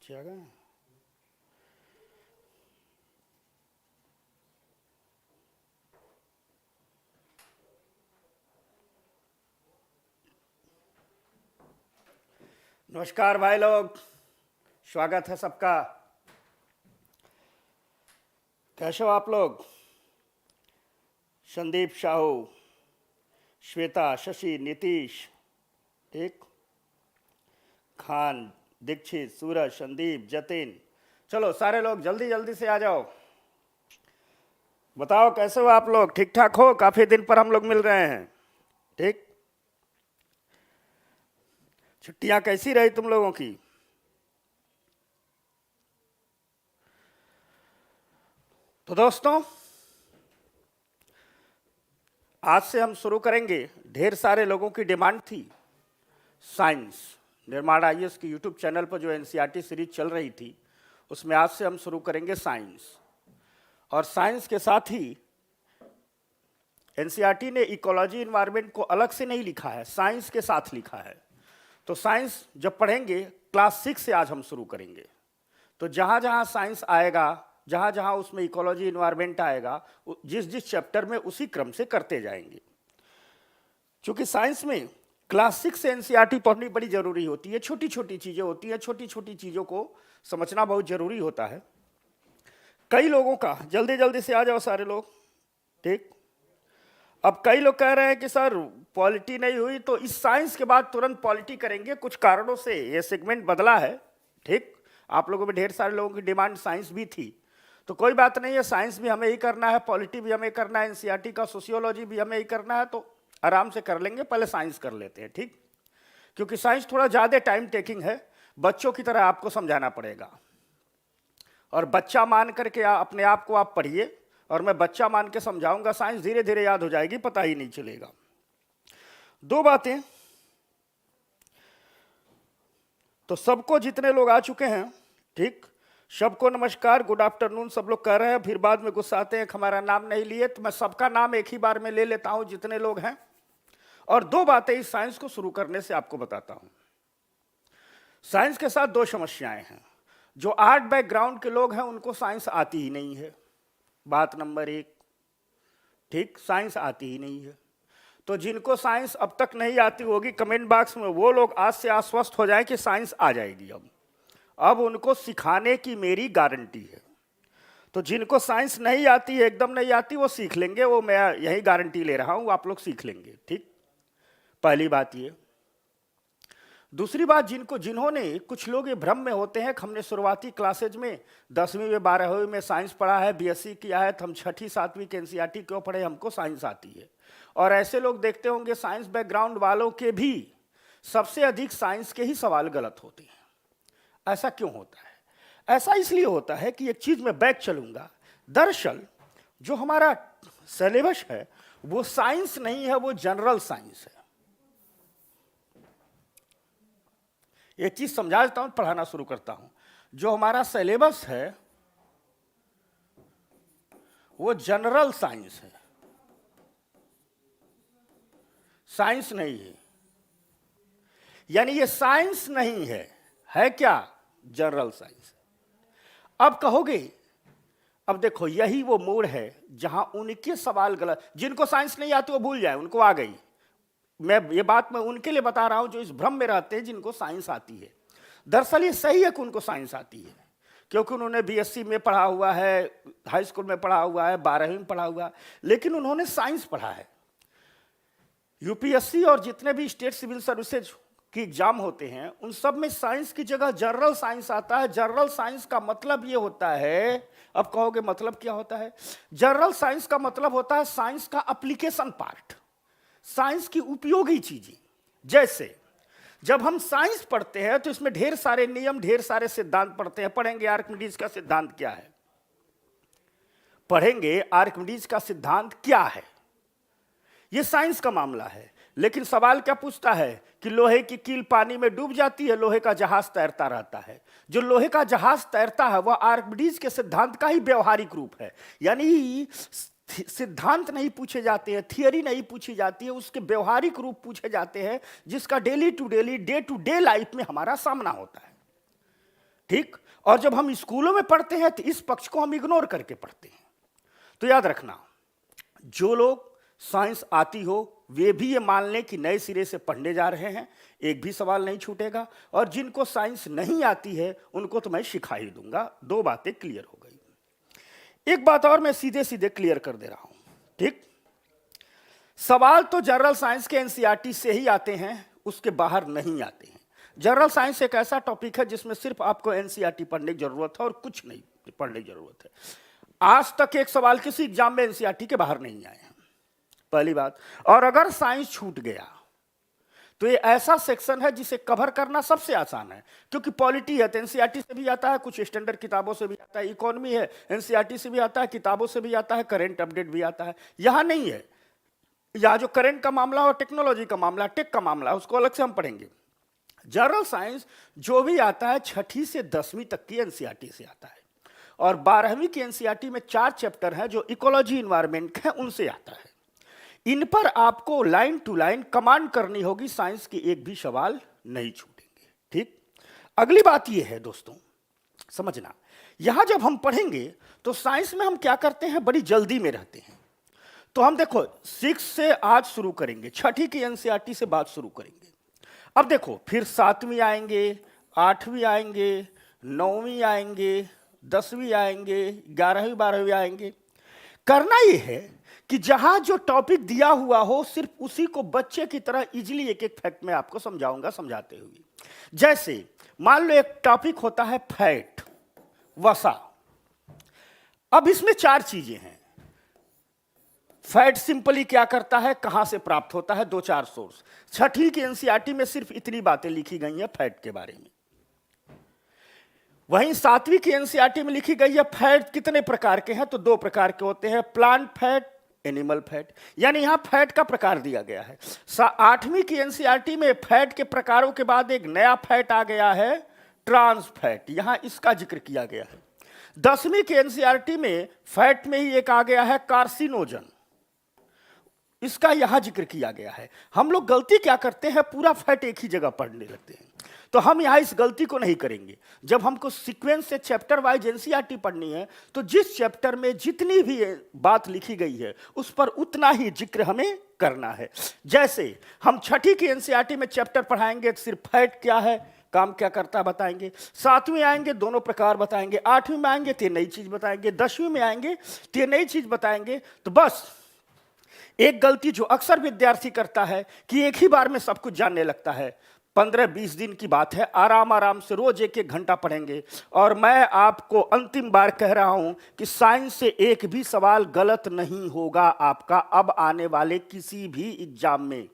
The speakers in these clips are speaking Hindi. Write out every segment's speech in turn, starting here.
बच्चे आ गए। नमस्कार भाई लोग, स्वागत है सबका। कैसे हो आप लोग? संदीप, साहू, श्वेता, शशि, नीतीश, ठीक, खान, दीक्षित, सूरज, संदीप, जतिन, चलो सारे लोग जल्दी जल्दी से आ जाओ। बताओ कैसे हो आप लोग? ठीक ठाक हो? काफी दिन पर हम लोग मिल रहे हैं। ठीक, छुट्टियां कैसी रही तुम लोगों की? तो दोस्तों, आज से हम शुरू करेंगे। ढेर सारे लोगों की डिमांड थी साइंस। निर्माण आईएएस की यूट्यूब चैनल पर जो एनसीईआरटी सीरीज चल रही थी, उसमें आज से हम शुरू करेंगे साइंस। और साइंस के साथ ही एनसीईआरटी ने इकोलॉजी इन्वायरमेंट को अलग से नहीं लिखा है, साइंस के साथ लिखा है। तो साइंस जब पढ़ेंगे, क्लास 6 से आज हम शुरू करेंगे। तो जहाँ जहाँ साइंस आएगा, जहाँ जहाँ उसमें इकोलॉजी इन्वायरमेंट आएगा, जिस जिस चैप्टर में उसी क्रम से करते जाएंगे। क्योंकि साइंस में क्लास 6 से एनसीईआरटी पढ़नी बड़ी जरूरी होती है। छोटी छोटी चीजें होती हैं, छोटी छोटी चीजों को समझना बहुत जरूरी होता है। कई लोगों का, जल्दी जल्दी से आ जाओ सारे लोग, ठीक। अब कई लोग कह रहे हैं कि सर पॉलिटी नहीं हुई, तो इस साइंस के बाद तुरंत पॉलिटी करेंगे। कुछ कारणों से ये सेगमेंट बदला है, ठीक। आप लोगों में ढेर सारे लोगों की डिमांड साइंस भी थी, तो कोई बात नहीं है, साइंस भी हमें ही करना है, पॉलिटी भी हमें करना है, एनसीईआरटी का सोशियोलॉजी भी हमें ही करना है। तो आराम से कर लेंगे, पहले साइंस कर लेते हैं, ठीक। क्योंकि साइंस थोड़ा ज़्यादा टाइम टेकिंग है, बच्चों की तरह आपको समझाना पड़ेगा। और बच्चा मान करके अपने आप को आप पढ़िए, और मैं बच्चा मान के समझाऊंगा। साइंस धीरे धीरे याद हो जाएगी, पता ही नहीं चलेगा। दो बातें, तो सबको, जितने लोग आ चुके हैं, ठीक, सबको नमस्कार, गुड आफ्टरनून सब लोग कह रहे हैं। फिर बाद में गुस्सा आते हैं हमारा नाम नहीं लिए, तो मैं सबका नाम एक ही बार में ले लेता हूं, जितने लोग हैं। और दो बातें इस साइंस को शुरू करने से आपको बताता हूं। साइंस के साथ दो समस्याएं हैं। जो आर्ट बैकग्राउंड के लोग हैं उनको साइंस आती ही नहीं है, बात नंबर एक, ठीक, साइंस आती ही नहीं है। तो जिनको साइंस अब तक नहीं आती होगी, कमेंट बॉक्स में वो लोग आज से आश्वस्त हो जाएं कि साइंस आ जाएगी। अब उनको सिखाने की मेरी गारंटी है। तो जिनको साइंस नहीं आती, एकदम नहीं आती, वो सीख लेंगे, वो मैं यही गारंटी ले रहा हूं, आप लोग सीख लेंगे, ठीक। पहली बात ये। दूसरी बात, जिन्होंने, कुछ लोग ये भ्रम में होते हैं कि हमने शुरुआती क्लासेज में 10वीं में 12वीं में साइंस पढ़ा है, बीएससी किया है, तो हम 6ठी 7वीं के एनसीईआरटी क्यों पढ़े, हमको साइंस आती है। और ऐसे लोग देखते होंगे साइंस बैकग्राउंड वालों के भी सबसे अधिक साइंस के ही सवाल गलत होते हैं। ऐसा क्यों होता है? ऐसा इसलिए होता है कि एक चीज मैं बैक चलूंगा। दरअसल जो हमारा सिलेबस है वो साइंस नहीं है, वो जनरल साइंस है। एक चीज समझा देता हूं, पढ़ाना शुरू करता हूं। जो हमारा सिलेबस है वो जनरल साइंस है, साइंस नहीं है। यानी ये साइंस नहीं है क्या? General science. अब कहोगे, अब देखो यही वो मोड़ है जहां उनके सवाल गलत, जिनको साइंस नहीं आती वो भूल जाए, उनको आ गई। ये बात मैं उनके लिए बता रहा हूं जो इस भ्रम में रहते हैं जिनको साइंस आती है। दरअसल ये सही है कि उनको साइंस आती है, क्योंकि उन्होंने बीएससी में पढ़ा हुआ है, हाई स्कूल में पढ़ा हुआ है, 12वीं में पढ़ा हुआ है, लेकिन उन्होंने साइंस पढ़ा है। यूपीएससी और जितने भी स्टेट सिविल सर्विसेज की एग्जाम होते हैं उन सब में साइंस की जगह जनरल साइंस आता है। जनरल साइंस का मतलब ये होता है, अब कहोगे मतलब क्या होता है? जनरल साइंस का मतलब होता है साइंस का एप्लीकेशन पार्ट, साइंस की उपयोगी चीजें। जैसे जब हम साइंस पढ़ते हैं तो इसमें ढेर सारे नियम, ढेर सारे सिद्धांत पढ़ते हैं। पढ़ेंगे आर्किमिडीज का सिद्धांत क्या है, पढ़ेंगे आर्किमिडीज का सिद्धांत क्या है, यह साइंस का मामला है। लेकिन सवाल क्या पूछता है कि लोहे की कील पानी में डूब जाती है, लोहे का जहाज तैरता रहता है। जो लोहे का जहाज तैरता है वह आर्किमिडीज के सिद्धांत का ही व्यवहारिक रूप है। यानी सिद्धांत नहीं पूछे जाते हैं, थियरी नहीं पूछी जाती है, उसके व्यवहारिक रूप पूछे जाते हैं, जिसका daily to daily, day to day life में हमारा सामना होता है। ठीक। और जब हम स्कूलों में पढ़ते हैं तो इस पक्ष को हम इग्नोर करके पढ़ते हैं। तो याद रखना, जो लोग साइंस आती हो वे भी ये मान लें कि नए सिरे से पढ़ने जा रहे हैं, एक भी सवाल नहीं छूटेगा। और जिनको साइंस नहीं आती है उनको तो मैं सिखा ही दूंगा। दो बातें क्लियर हो गई। एक बात और मैं सीधे सीधे क्लियर कर दे रहा हूं, ठीक। सवाल तो जनरल साइंस के एनसीईआरटी से ही आते हैं, उसके बाहर नहीं आते हैं। जनरल साइंस एक ऐसा टॉपिक है जिसमें सिर्फ आपको एनसीईआरटी पढ़ने की जरूरत है और कुछ नहीं पढ़ने की जरूरत है। आज तक एक सवाल किसी एग्जाम में एनसीईआरटी के बाहर नहीं आए हैं, पहली बात। और अगर साइंस छूट गया तो ये ऐसा सेक्शन है जिसे कवर करना सबसे आसान है, क्योंकि पॉलिटी है तो एनसीईआरटी से भी आता है, कुछ स्टैंडर्ड किताबों से भी आता है, इकोनॉमी है एनसीईआरटी से भी आता है, किताबों से भी आता है, करंट अपडेट भी आता है। यहां नहीं है, यहां जो करंट का मामला और टेक्नोलॉजी का मामला, टेक का मामला, उसको अलग से हम पढ़ेंगे। जनरल साइंस जो भी आता है 6ठी से 10वीं तक की एनसीईआरटी से आता है, और 12वीं की एनसीईआरटी में 4 चैप्टर हैं जो इकोलॉजी इन्वायरमेंट है, उनसे आता है। इन पर आपको लाइन टू लाइन कमांड करनी होगी, साइंस के एक भी सवाल नहीं छूटेंगे, ठीक। अगली बात यह है दोस्तों, समझना, यहां जब हम पढ़ेंगे तो साइंस में हम क्या करते हैं, बड़ी जल्दी में रहते हैं। तो हम देखो 6 से आज शुरू करेंगे, 6ठी की एनसीईआरटी से बात शुरू करेंगे। अब देखो फिर 7वीं आएंगे, 8वीं आएंगे, 9वीं आएंगे, 10वीं आएंगे, 11वीं 12वीं आएंगे। करना यह है कि जहां जो टॉपिक दिया हुआ हो सिर्फ उसी को बच्चे की तरह इजीली एक एक फैक्ट में आपको समझाऊंगा समझाते हुए। जैसे मान लो एक टॉपिक होता है फैट, वसा। अब इसमें 4 चीजें हैं। फैट सिंपली क्या करता है, कहां से प्राप्त होता है, 2-4 सोर्स। 6ठी की एनसीईआरटी में सिर्फ इतनी बातें लिखी गई हैं फैट के बारे में। वहीं 7वीं की एनसीईआरटी में लिखी गई है फैट कितने प्रकार के हैं, तो 2 प्रकार के होते हैं, प्लांट फैट, एनिमल फैट। यानी यहां फैट का प्रकार दिया गया है। 8वीं की एनसीईआरटी में फैट के प्रकारों के बाद एक नया फैट आ गया है, ट्रांस फैट, यहां इसका जिक्र किया गया है। 10वीं की एनसीईआरटी में फैट में ही एक आ गया है कार्सिनोजन, इसका यहां जिक्र किया गया है। हम लोग गलती क्या करते हैं, पूरा फैट एक ही जगह पढ़ने लगते हैं। तो हम यहां इस गलती को नहीं करेंगे। जब हमको सीक्वेंस से चैप्टर वाइज एनसीईआरटी पढ़नी है तो जिस चैप्टर में जितनी भी बात लिखी गई है उस पर उतना ही जिक्र हमें करना है। जैसे हम 6ठी की एनसीईआरटी में चैप्टर पढ़ाएंगे सिर्फ फैट क्या है, काम क्या करता है बताएंगे। 7वीं आएंगे दोनों प्रकार बताएंगे, 8वीं में आएंगे तो नई चीज बताएंगे, 10वीं में आएंगे तो नई चीज बताएंगे। तो बस एक गलती जो अक्सर विद्यार्थी करता है कि एक ही बार में सब कुछ जानने लगता है। 15-20 दिन की बात है, आराम आराम से रोज 1-1 घंटा पढ़ेंगे। और मैं आपको अंतिम बार कह रहा हूं कि साइंस से एक भी सवाल गलत नहीं होगा आपका अब आने वाले किसी भी एग्जाम में।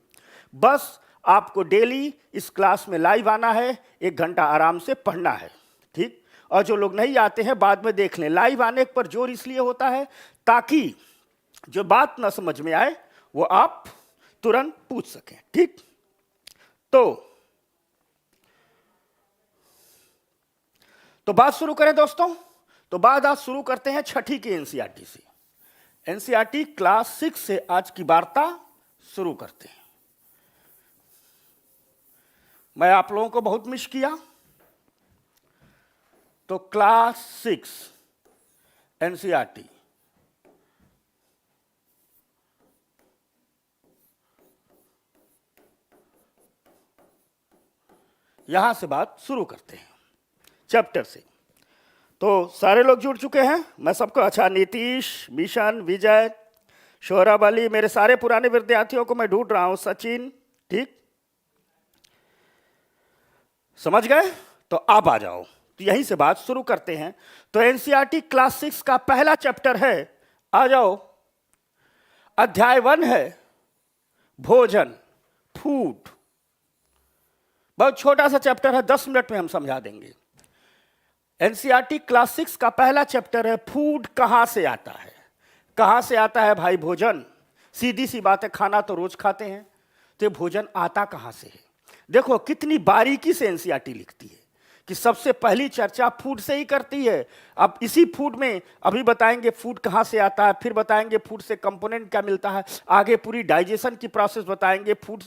बस आपको डेली इस क्लास में लाइव आना है, 1 घंटा आराम से पढ़ना है, ठीक। और जो लोग नहीं आते हैं बाद में देख लें। लाइव आने पर जोर इसलिए होता है ताकि जो बात ना समझ में आए वो आप तुरंत पूछ सकें, ठीक। तो बात शुरू करें दोस्तों। तो बात आज शुरू करते हैं 6ठी की एनसीईआरटी से। एनसीईआरटी क्लास 6 से आज की वार्ता शुरू करते हैं। मैं आप लोगों को बहुत मिस किया, तो क्लास 6 एनसीईआरटी यहां से बात शुरू करते हैं चैप्टर से। तो सारे लोग जुड़ चुके हैं, मैं सबको, अच्छा नीतीश, मिशन, विजय, शोहराब अली, मेरे सारे पुराने विद्यार्थियों को मैं ढूंढ रहा हूं, सचिन, ठीक, समझ गए। तो आप आ जाओ, तो यहीं से बात शुरू करते हैं। तो एनसीईआरटी क्लास 6 का पहला चैप्टर है, आ जाओ, अध्याय 1 है भोजन, फूड। बहुत छोटा सा चैप्टर है, 10 मिनट में हम समझा देंगे। एनसीईआरटी क्लास 6 का पहला चैप्टर है फूड। कहां से आता है, कहां से आता है भाई भोजन? सीधी सी बात है, खाना तो रोज खाते हैं, तो भोजन आता कहां से है? देखो कितनी बारीकी से एनसीईआरटी लिखती है कि सबसे पहली चर्चा फूड से ही करती है। अब इसी फूड में अभी बताएंगे फूड कहां से आता है, फिर बताएंगे फूड से कंपोनेंट क्या मिलता है, आगे पूरी डाइजेशन की प्रोसेस बताएंगे फूड,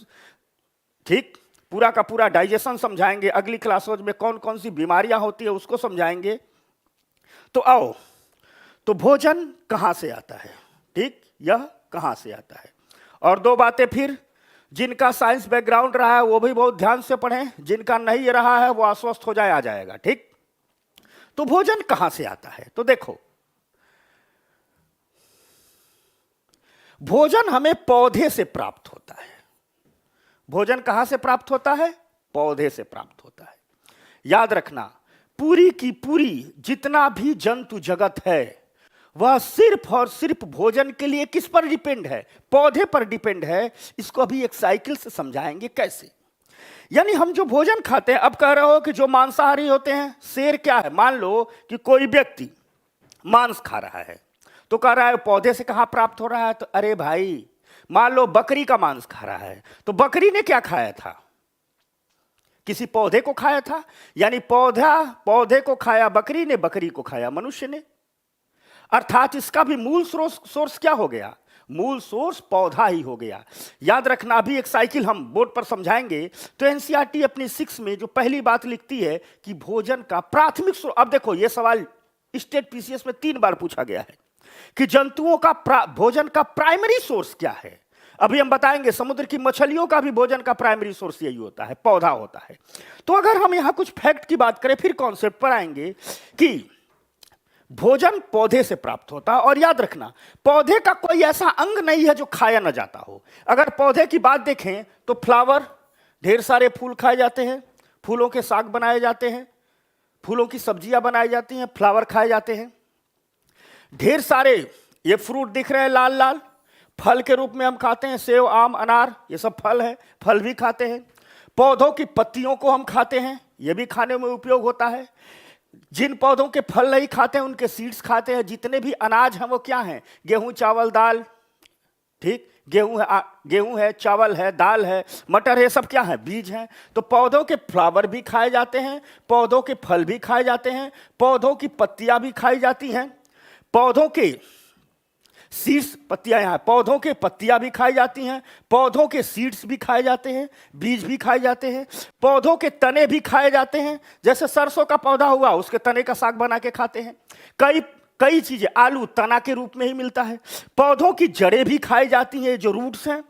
ठीक। पूरा का पूरा डाइजेशन समझाएंगे, अगली क्लासों में कौन कौन सी बीमारियां होती है उसको समझाएंगे। तो आओ, तो भोजन कहां से आता है, ठीक, यह कहां से आता है। और दो बातें फिर, जिनका साइंस बैकग्राउंड रहा है वो भी बहुत ध्यान से पढ़ें, जिनका नहीं रहा है वो आश्वस्त हो जाए, आ जाएगा, ठीक। तो भोजन कहां से आता है, तो देखो, भोजन हमें पौधे से प्राप्त होता है। भोजन कहां से प्राप्त होता है, पौधे से प्राप्त होता है। याद रखना, पूरी की पूरी जितना भी जंतु जगत है वह सिर्फ और सिर्फ भोजन के लिए किस पर डिपेंड है, पौधे पर डिपेंड है। इसको अभी एक साइकिल से समझाएंगे कैसे। यानी हम जो भोजन खाते हैं, अब कह रहे हो कि जो मांसाहारी होते हैं, शेर क्या है, मान लो कि कोई व्यक्ति मांस खा रहा है तो कह रहा है पौधे से कहां प्राप्त हो रहा है, तो अरे भाई, मान लो बकरी का मांस खा रहा है तो बकरी ने क्या खाया था, किसी पौधे को खाया था। यानी पौधा पौधे को खाया बकरी ने, बकरी को खाया मनुष्य ने। अर्थात इसका भी मूल सोर्स क्या हो गया, मूल सोर्स पौधा ही हो गया। याद रखना, अभी एक साइकिल हम बोर्ड पर समझाएंगे। तो एनसीईआरटी अपनी 6 में जो पहली बात लिखती है कि भोजन का प्राथमिक सोर्स, अब देखो ये सवाल स्टेट पीसीएस में 3 बार पूछा गया है कि जंतुओं का भोजन का प्राइमरी सोर्स क्या है। अभी हम बताएंगे समुद्र की मछलियों का भी भोजन का प्राइमरी सोर्स यही होता है, पौधा होता है। तो अगर हम यहां कुछ फैक्ट की बात करें, फिर कॉन्सेप्ट पर आएंगे कि भोजन पौधे से प्राप्त होता है। और याद रखना, पौधे का कोई ऐसा अंग नहीं है जो खाया ना जाता हो। अगर पौधे की बात देखें तो फ्लावर, ढेर सारे फूल खाए जाते हैं, फूलों के साग बनाए जाते हैं, फूलों की सब्जियां बनाई जाती हैं, फ्लावर खाए जाते हैं। ढेर सारे ये फ्रूट दिख रहे हैं लाल लाल, फल के रूप में हम खाते हैं, सेव, आम, अनार, ये सब फल है, फल भी खाते हैं। पौधों की पत्तियों को हम खाते हैं, ये भी खाने में उपयोग होता है। जिन पौधों के फल नहीं खाते हैं उनके सीड्स खाते हैं। जितने भी अनाज हैं वो क्या हैं, गेहूं, चावल, दाल, ठीक, गेहूं है, चावल है, दाल है, मटर है, सब क्या है, बीज हैं। तो पौधों के फ्लावर भी खाए जाते हैं, पौधों के फल भी खाए जाते हैं, पौधों की पत्तियां भी खाई जाती हैं, पौधों के सीड्स, पत्तियां यहां, पौधों के पत्तियां भी खाई जाती हैं, पौधों के सीड्स भी खाए जाते हैं, बीज भी खाए जाते हैं, पौधों के तने भी खाए जाते हैं। जैसे सरसों का पौधा हुआ, उसके तने का साग बना के खाते हैं। कई चीजें, आलू तना के रूप में ही मिलता है। पौधों की जड़ें भी खाई जाती हैं, जो रूट्स हैं,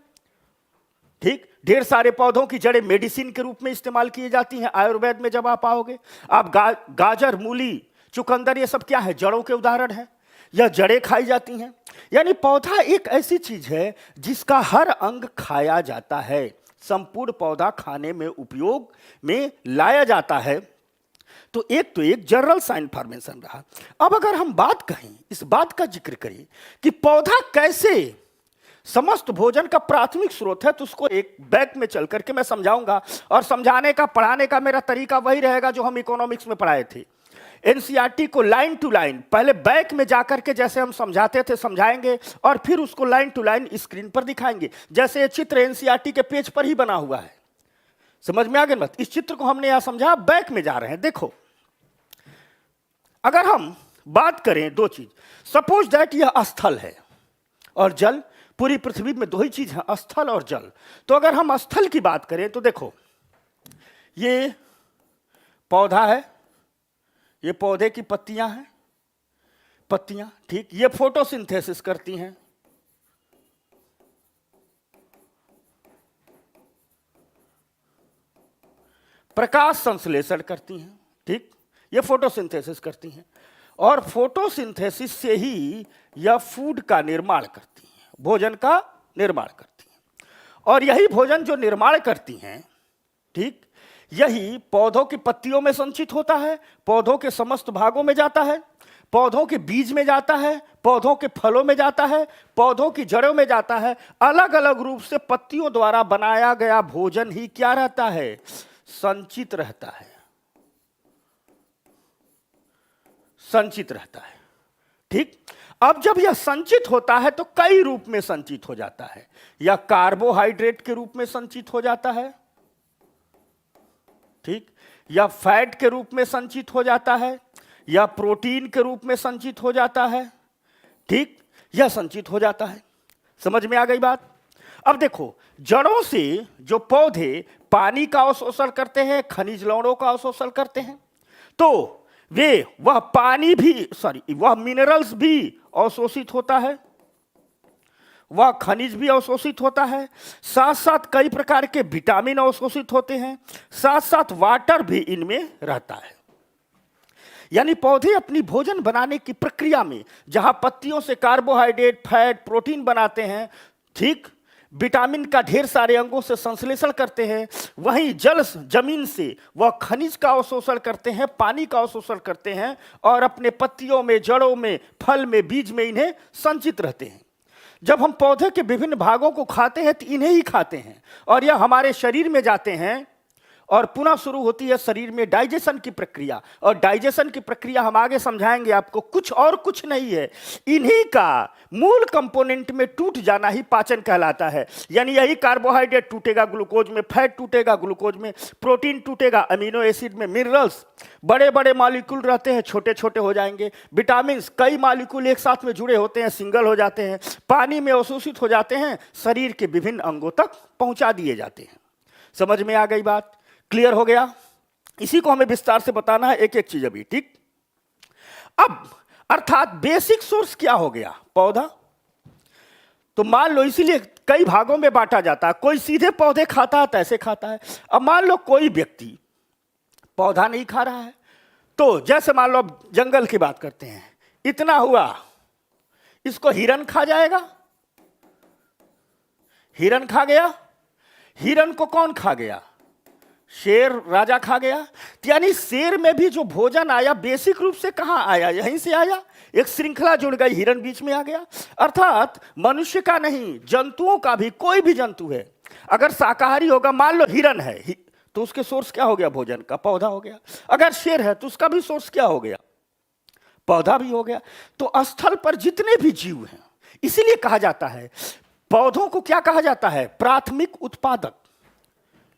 ठीक। ढेर सारे पौधों की जड़ें मेडिसिन के रूप में इस्तेमाल की जाती हैं। आयुर्वेद में जब आप आओगे, आप गाजर, मूली, चुकंदर, ये सब क्या है, जड़ों के उदाहरण है, यह जड़ें खाई जाती हैं। यानी पौधा एक ऐसी चीज है जिसका हर अंग खाया जाता है। संपूर्ण पौधा खाने में उपयोग में लाया जाता है। तो एक जनरल सा इंफॉर्मेशन रहा। अब अगर हम बात कहें, इस बात का जिक्र करें कि पौधा कैसे समस्त भोजन का प्राथमिक स्रोत है, तो उसको एक बैक में चल करके मैं समझाऊंगा। और समझाने का, पढ़ाने का मेरा तरीका वही रहेगा जो हम इकोनॉमिक्स में पढ़ाए थे। एनसीईआरटी को लाइन टू लाइन, पहले बैक में जाकर के जैसे हम समझाते थे समझाएंगे, और फिर उसको लाइन टू लाइन स्क्रीन पर दिखाएंगे। जैसे ये चित्र एनसीईआरटी के पेज पर ही बना हुआ है, समझ में आ गया मत। इस चित्र को हमने यहां समझा, बैक में जा रहे हैं। देखो, अगर हम बात करें दो चीज, सपोज दैट यह स्थल है और जल, पूरी पृथ्वी में दो ही चीज है, स्थल और जल। तो अगर हम स्थल की बात करें तो देखो, ये पौधा है, ये पौधे की पत्तियां हैं, पत्तियां, ठीक। ये फोटोसिंथेसिस करती हैं, प्रकाश संश्लेषण करती हैं, ठीक। ये फोटोसिंथेसिस करती हैं, और फोटोसिंथेसिस से ही यह फूड का निर्माण करती हैं, भोजन का निर्माण करती हैं। और यही भोजन जो निर्माण करती हैं, ठीक, यही पौधों की पत्तियों में संचित होता है, पौधों के समस्त भागों में जाता है, पौधों के बीज में जाता है, पौधों के फलों में जाता है, पौधों की जड़ों में जाता है। अलग अलग रूप से पत्तियों द्वारा बनाया गया भोजन ही क्या रहता है, संचित रहता है, संचित रहता है, ठीक। अब जब यह संचित होता है तो कई रूप में संचित हो जाता है। या कार्बोहाइड्रेट के रूप में संचित हो जाता है, ठीक, या फैट के रूप में संचित हो जाता है, या प्रोटीन के रूप में संचित हो जाता है, ठीक, यह संचित हो जाता है। समझ में आ गई बात। अब देखो, जड़ों से जो पौधे पानी का अवशोषण करते हैं, खनिज लवणों का अवशोषण करते हैं। तो वह पानी भी वह मिनरल्स भी अवशोषित होता है, वह खनिज भी अवशोषित होता है, साथ साथ कई प्रकार के विटामिन अवशोषित होते हैं, साथ साथ वाटर भी इनमें रहता है। यानी पौधे अपनी भोजन बनाने की प्रक्रिया में जहां पत्तियों से कार्बोहाइड्रेट, फैट, प्रोटीन बनाते हैं, ठीक, विटामिन का ढेर सारे अंगों से संश्लेषण करते हैं, वहीं जमीन से वह खनिज का अवशोषण करते हैं, पानी का अवशोषण करते हैं और अपने पत्तियों में, जड़ों में, फल में, बीज में इन्हें संचित रहते हैं। जब हम पौधे के विभिन्न भागों को खाते हैं तो इन्हें ही खाते हैं और यह हमारे शरीर में जाते हैं और पुनः शुरू होती है शरीर में डाइजेशन की प्रक्रिया। और डाइजेशन की प्रक्रिया हम आगे समझाएंगे आपको, कुछ और कुछ नहीं है, इन्हीं का मूल कंपोनेंट में टूट जाना ही पाचन कहलाता है। यानी यही कार्बोहाइड्रेट टूटेगा ग्लूकोज में, फैट टूटेगा ग्लूकोज में, प्रोटीन टूटेगा अमीनो एसिड में, मिनरल्स बड़े बड़े मॉलिक्यूल रहते हैं, छोटे छोटे हो जाएंगे, विटामिन कई मॉलिक्यूल एक साथ में जुड़े होते हैं, सिंगल हो जाते हैं, पानी में अवशोषित हो जाते हैं, शरीर के विभिन्न अंगों तक पहुंचा दिए जाते हैं। समझ में आ गई बात? क्लियर हो गया? इसी को हमें विस्तार से बताना है, एक एक चीज अभी, ठीक। अब अर्थात बेसिक सोर्स क्या हो गया? पौधा। तो मान लो इसीलिए कई भागों में बांटा जाता है, कोई सीधे पौधे खाता है, ऐसे खाता है। अब मान लो कोई व्यक्ति पौधा नहीं खा रहा है, तो जैसे मान लो अब जंगल की बात करते हैं, इतना हुआ, इसको हिरन खा जाएगा? हिरन खा गया? हिरन को कौन खा गया? शेर, राजा खा गया। तो यानी शेर में भी जो भोजन आया बेसिक रूप से कहां आया? यहीं से आया, एक श्रृंखला जुड़ गई, हिरन बीच में आ गया। अर्थात मनुष्य का नहीं, जंतुओं का भी, कोई भी जंतु है अगर शाकाहारी होगा, मान लो हिरन है तो उसके सोर्स क्या हो गया? भोजन का पौधा हो गया। अगर शेर है तो उसका भी सोर्स क्या हो गया? पौधा भी हो गया। तो स्थल पर जितने भी जीव हैं, इसीलिए कहा जाता है पौधों को क्या कहा जाता है? प्राथमिक उत्पादक।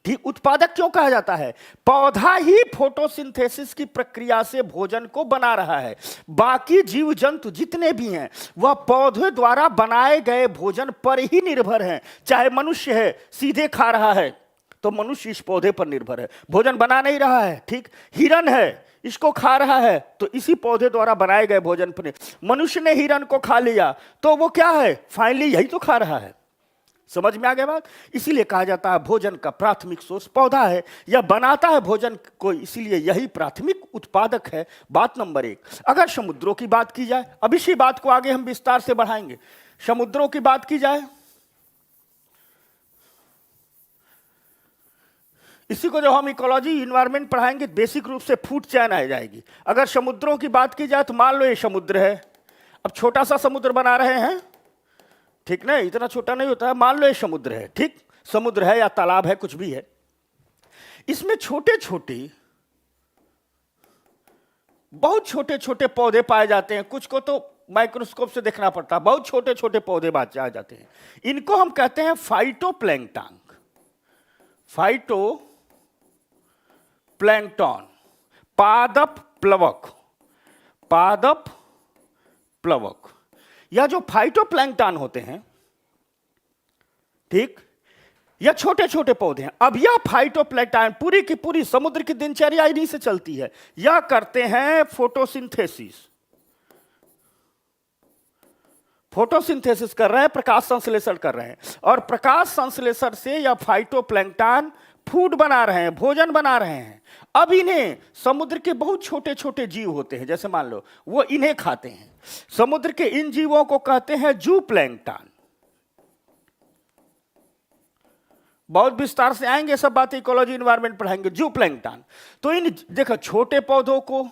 ठीक, उत्पादक क्यों कहा जाता है? पौधा ही फोटोसिंथेसिस की प्रक्रिया से भोजन को बना रहा है। बाकी जीव जंतु जितने भी हैं वह पौधे द्वारा बनाए गए भोजन पर ही निर्भर हैं। चाहे मनुष्य है, सीधे खा रहा है तो मनुष्य इस पौधे पर निर्भर है, भोजन बना नहीं रहा है। ठीक, हिरन है, इसको खा रहा है तो इसी पौधे द्वारा बनाए गए भोजन पर। मनुष्य ने हिरन को खा लिया तो वो क्या है? फाइनली यही तो खा रहा है। समझ में आ गया बात? इसीलिए कहा जाता है भोजन का प्राथमिक सोर्स पौधा है, या बनाता है भोजन को, इसीलिए यही प्राथमिक उत्पादक है। बात नंबर एक। अगर समुद्रों की बात की जाए, अब इसी बात को आगे हम विस्तार से बढ़ाएंगे। समुद्रों की बात की जाए, इसी को जो हम इकोलॉजी इन्वायरमेंट पढ़ाएंगे बेसिक रूप से फूड चेन आ जाएगी। अगर समुद्रों की बात की जाए तो मान लो ये समुद्र है, अब छोटा सा समुद्र बना रहे हैं, ठीक ना, इतना छोटा नहीं होता है। मान लो ये समुद्र है, ठीक, समुद्र है या तालाब है, कुछ भी है, इसमें छोटे छोटे, बहुत छोटे छोटे पौधे पाए जाते हैं। कुछ को तो माइक्रोस्कोप से देखना पड़ता है, बहुत छोटे छोटे पौधे पाए जाते हैं। इनको हम कहते हैं फाइटोप्लैंक्टन। फाइटोप्लैंक्टन, पादप प्लवक। पादप प्लवक या जो फाइटोप्लैंक्टन होते हैं, ठीक, या छोटे छोटे पौधे हैं। अब यह फाइटोप्लैंक्टन पूरी की पूरी समुद्र की दिनचर्या इन्हीं से चलती है। यह करते हैं फोटोसिंथेसिस। फोटोसिंथेसिस कर रहे हैं, प्रकाश संश्लेषण कर रहे हैं, और प्रकाश संश्लेषण से यह फाइटोप्लैंक्टन फूड बना रहे हैं, भोजन बना रहे हैं। अब इन्हें समुद्र के बहुत छोटे छोटे जीव होते हैं, जैसे मान लो वो इन्हें खाते हैं। समुद्र के इन जीवों को कहते हैं जूप्लैंक्टन। बहुत विस्तार से आएंगे सब बातें, इकोलॉजी इन्वायरमेंट पढ़ाएंगे। जूप्लैंक्टन तो इन देखो छोटे पौधों को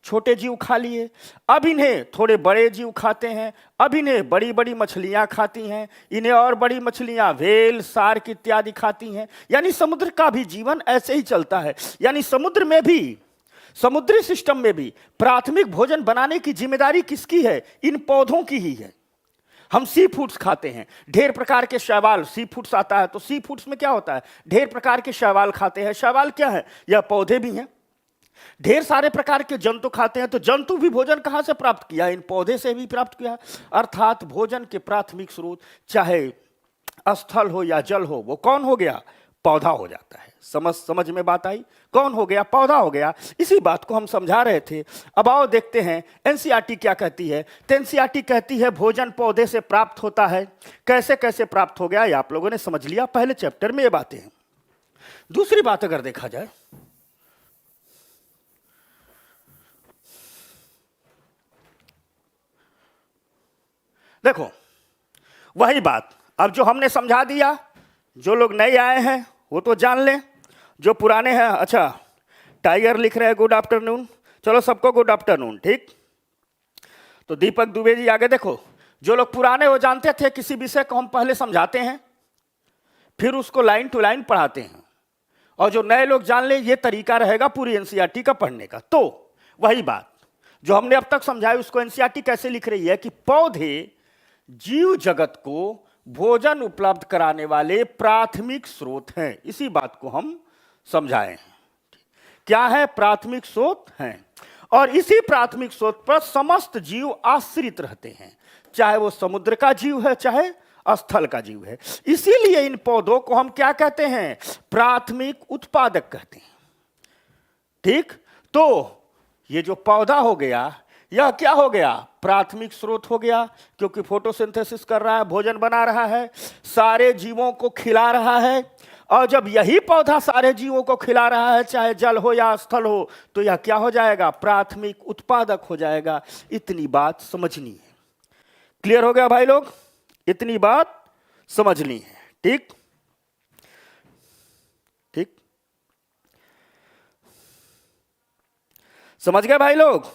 छोटे जीव खा लिए, अब इन्हें थोड़े बड़े जीव खाते हैं, अब इन्हें बड़ी बड़ी मछलियां खाती हैं, इन्हें और बड़ी मछलियां व्हेल, शार्क इत्यादि खाती हैं। यानी समुद्र का भी जीवन ऐसे ही चलता है। यानी समुद्र में भी, समुद्री सिस्टम में भी प्राथमिक भोजन बनाने की जिम्मेदारी किसकी है? इन पौधों की ही है। हम सी फूड्स खाते हैं, ढेर प्रकार के शैवाल, सी फूड्स आता है तो सी फूड्स में क्या होता है? ढेर प्रकार के शैवाल खाते हैं। शैवाल क्या है? यह पौधे भी हैं। ढेर सारे प्रकार के जंतु खाते हैं, तो जंतु भी भोजन कहां से प्राप्त किया? इन पौधे से भी प्राप्त किया। अर्थात भोजन के प्राथमिक स्रोत चाहे स्थल हो या जल हो, वो कौन हो गया? पौधा हो जाता है। समझ में बात आई? कौन हो गया? पौधा हो गया। इसी बात को हम समझा रहे थे। अब आओ देखते हैं एनसीईआरटी क्या कहती है। तो एनसीईआरटी कहती है भोजन पौधे से प्राप्त होता है। कैसे कैसे प्राप्त हो गया ये आप लोगों ने समझ लिया, पहले चैप्टर में ये बातें हैं। दूसरी बात अगर देखा जाए, देखो वही बात अब जो हमने समझा दिया, जो लोग नए आए हैं वो तो जान लें, जो पुराने हैं। अच्छा, टाइगर लिख रहे हैं गुड आफ्टरनून, चलो सबको गुड आफ्टरनून। ठीक, तो दीपक दुबे जी आगे देखो, जो लोग पुराने वो जानते थे किसी विषय को हम पहले समझाते हैं, फिर उसको लाइन टू लाइन पढ़ाते हैं, और जो नए लोग जान ले ये तरीका रहेगा पूरी एनसीईआरटी का पढ़ने का। तो वही बात जो हमने अब तक समझाई उसको एनसीईआरटी कैसे लिख रही है कि पौधे जीव जगत को भोजन उपलब्ध कराने वाले प्राथमिक स्रोत हैं। इसी बात को हम समझाए हैं। क्या है? प्राथमिक स्रोत हैं, और इसी प्राथमिक स्रोत पर समस्त जीव आश्रित रहते हैं, चाहे वो समुद्र का जीव है चाहे स्थल का जीव है। इसीलिए इन पौधों को हम क्या कहते हैं? प्राथमिक उत्पादक कहते हैं। ठीक, तो ये जो पौधा हो गया यह क्या हो गया? प्राथमिक स्रोत हो गया, क्योंकि फोटोसिंथेसिस कर रहा है, भोजन बना रहा है, सारे जीवों को खिला रहा है। और जब यही पौधा सारे जीवों को खिला रहा है, चाहे जल हो या स्थल हो, तो यह क्या हो जाएगा? प्राथमिक उत्पादक हो जाएगा। इतनी बात समझनी है। क्लियर हो गया भाई लोग? इतनी बात समझनी है। ठीक ठीक, समझ गए भाई लोग?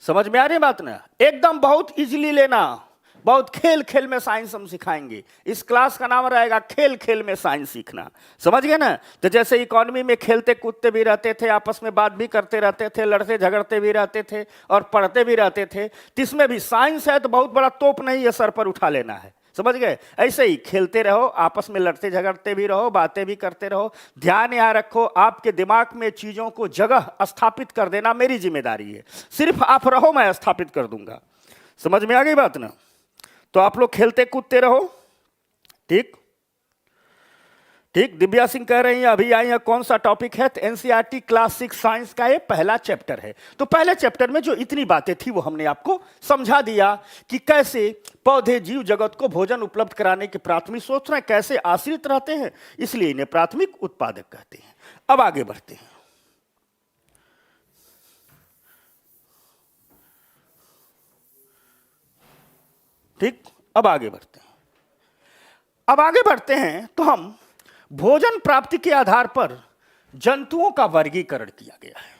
समझ में आ रही बात ना? एकदम बहुत इजीली लेना, बहुत खेल खेल में साइंस हम सिखाएंगे। इस क्लास का नाम रहेगा खेल खेल में साइंस सीखना। समझ गए ना? तो जैसे इकोनॉमी में खेलते कूदते भी रहते थे, आपस में बात भी करते रहते थे, लड़ते झगड़ते भी रहते थे और पढ़ते भी रहते थे, तो इसमें भी साइंस है तो बहुत बड़ा तोप नहीं है सर पर उठा लेना है। समझ गए? ऐसे ही खेलते रहो, आपस में लड़ते झगड़ते भी रहो, बातें भी करते रहो। ध्यान यहाँ रखो, आपके दिमाग में चीजों को जगह स्थापित कर देना मेरी जिम्मेदारी है। सिर्फ आप रहो, मैं स्थापित कर दूंगा। समझ में आ गई बात ना? तो आप लोग खेलते कूदते रहो। ठीक ठीक, दिव्या सिंह कह रही हैं अभी आई है, कौन सा टॉपिक है? तो एनसीईआरटी क्लास 6 साइंस का ये पहला चैप्टर है। तो पहले चैप्टर में जो इतनी बातें थी वो हमने आपको समझा दिया कि कैसे पौधे जीव जगत को भोजन उपलब्ध कराने के प्राथमिक स्रोत हैं, कैसे आश्रित रहते हैं, इसलिए इन्हें प्राथमिक उत्पादक कहते हैं। अब आगे बढ़ते हैं। ठीक, अब आगे बढ़ते हैं तो हम भोजन प्राप्ति के आधार पर जंतुओं का वर्गीकरण किया गया है।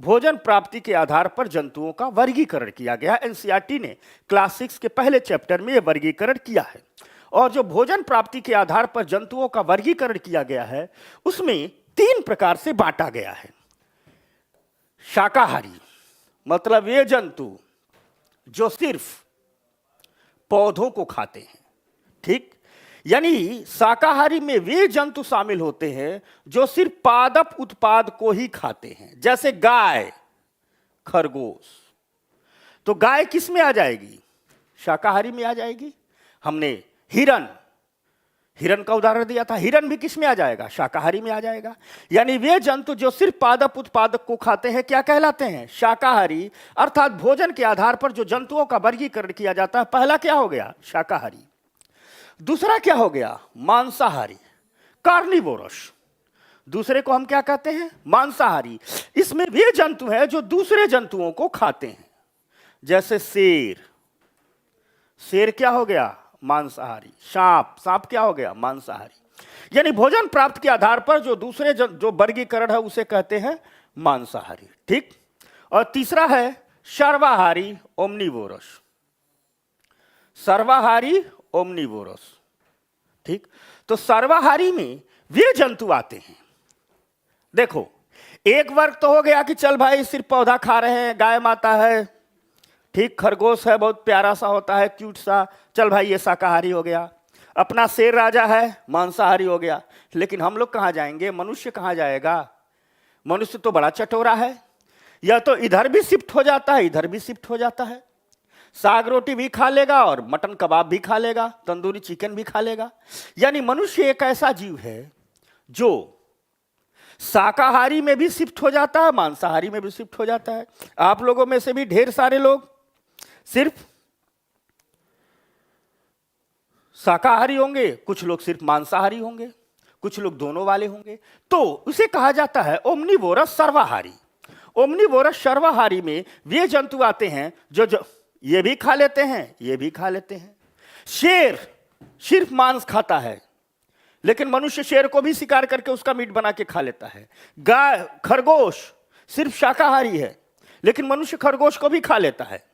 भोजन प्राप्ति के आधार पर जंतुओं का वर्गीकरण किया गया है। एनसीईआरटी ने क्लास 6 के पहले चैप्टर में यह वर्गीकरण किया है। और जो भोजन प्राप्ति के आधार पर जंतुओं का वर्गीकरण किया गया है उसमें 3 प्रकार से बांटा गया है। शाकाहारी मतलब वे जंतु जो सिर्फ पौधों को खाते हैं। ठीक, यानी शाकाहारी में वे जंतु शामिल होते हैं जो सिर्फ पादप उत्पाद को ही खाते हैं, जैसे गाय, खरगोश। तो गाय किस में आ जाएगी? शाकाहारी में आ जाएगी। हमने हिरन का उदाहरण दिया था, हिरन भी किस में आ जाएगा? शाकाहारी में आ जाएगा। यानी वे जंतु जो सिर्फ पादप उत्पादक को खाते हैं क्या कहलाते हैं? शाकाहारी। अर्थात भोजन के आधार पर जो जंतुओं का वर्गीकरण किया जाता है, पहला क्या हो गया? शाकाहारी। दूसरा क्या हो गया? मांसाहारी, कार्निवोरस। दूसरे को हम क्या कहते हैं? मांसाहारी। इसमें वे जंतु हैं जो दूसरे जंतुओं को खाते हैं, जैसे शेर क्या हो गया? मांसाहारी। सांप क्या हो गया? मांसाहारी। यानी भोजन प्राप्त के आधार पर जो दूसरे जो वर्गीकरण है उसे कहते हैं मांसाहारी। ठीक, और तीसरा है सर्वाहारी, ओमनिवोरस। सर्वाहारी, ओमनिवोरस। ठीक, तो सर्वाहारी में वे जंतु आते हैं। देखो, एक वर्ग तो हो गया कि चल भाई सिर्फ पौधा खा रहे हैं, गाय माता है, ठीक, खरगोश है, बहुत प्यारा सा होता है, क्यूट सा, चल भाई ये शाकाहारी हो गया। अपना शेर राजा है, मांसाहारी हो गया। लेकिन हम लोग कहाँ जाएंगे? मनुष्य कहाँ जाएगा? मनुष्य तो बड़ा चटोरा है, या तो इधर भी शिफ्ट हो जाता है, इधर भी शिफ्ट हो जाता है। साग रोटी भी खा लेगा और मटन कबाब भी खा लेगा, तंदूरी चिकन भी खा लेगा। यानी मनुष्य एक ऐसा जीव है जो शाकाहारी में भी शिफ्ट हो जाता है, मांसाहारी में भी शिफ्ट हो जाता है। आप लोगों में से भी ढेर सारे लोग सिर्फ शाकाहारी होंगे, कुछ लोग सिर्फ मांसाहारी होंगे, कुछ लोग दोनों वाले होंगे। तो उसे कहा जाता है ओमनीवोरस सर्वाहारी। ओमनीवोरस सर्वाहारी में वे जंतु आते हैं जो ये भी खा लेते हैं, ये भी खा लेते हैं। शेर सिर्फ मांस खाता है, लेकिन मनुष्य शेर को भी शिकार करके उसका मीट बना के खा लेता है। गाय, खरगोश सिर्फ शाकाहारी है, लेकिन मनुष्य खरगोश को भी खा लेता है।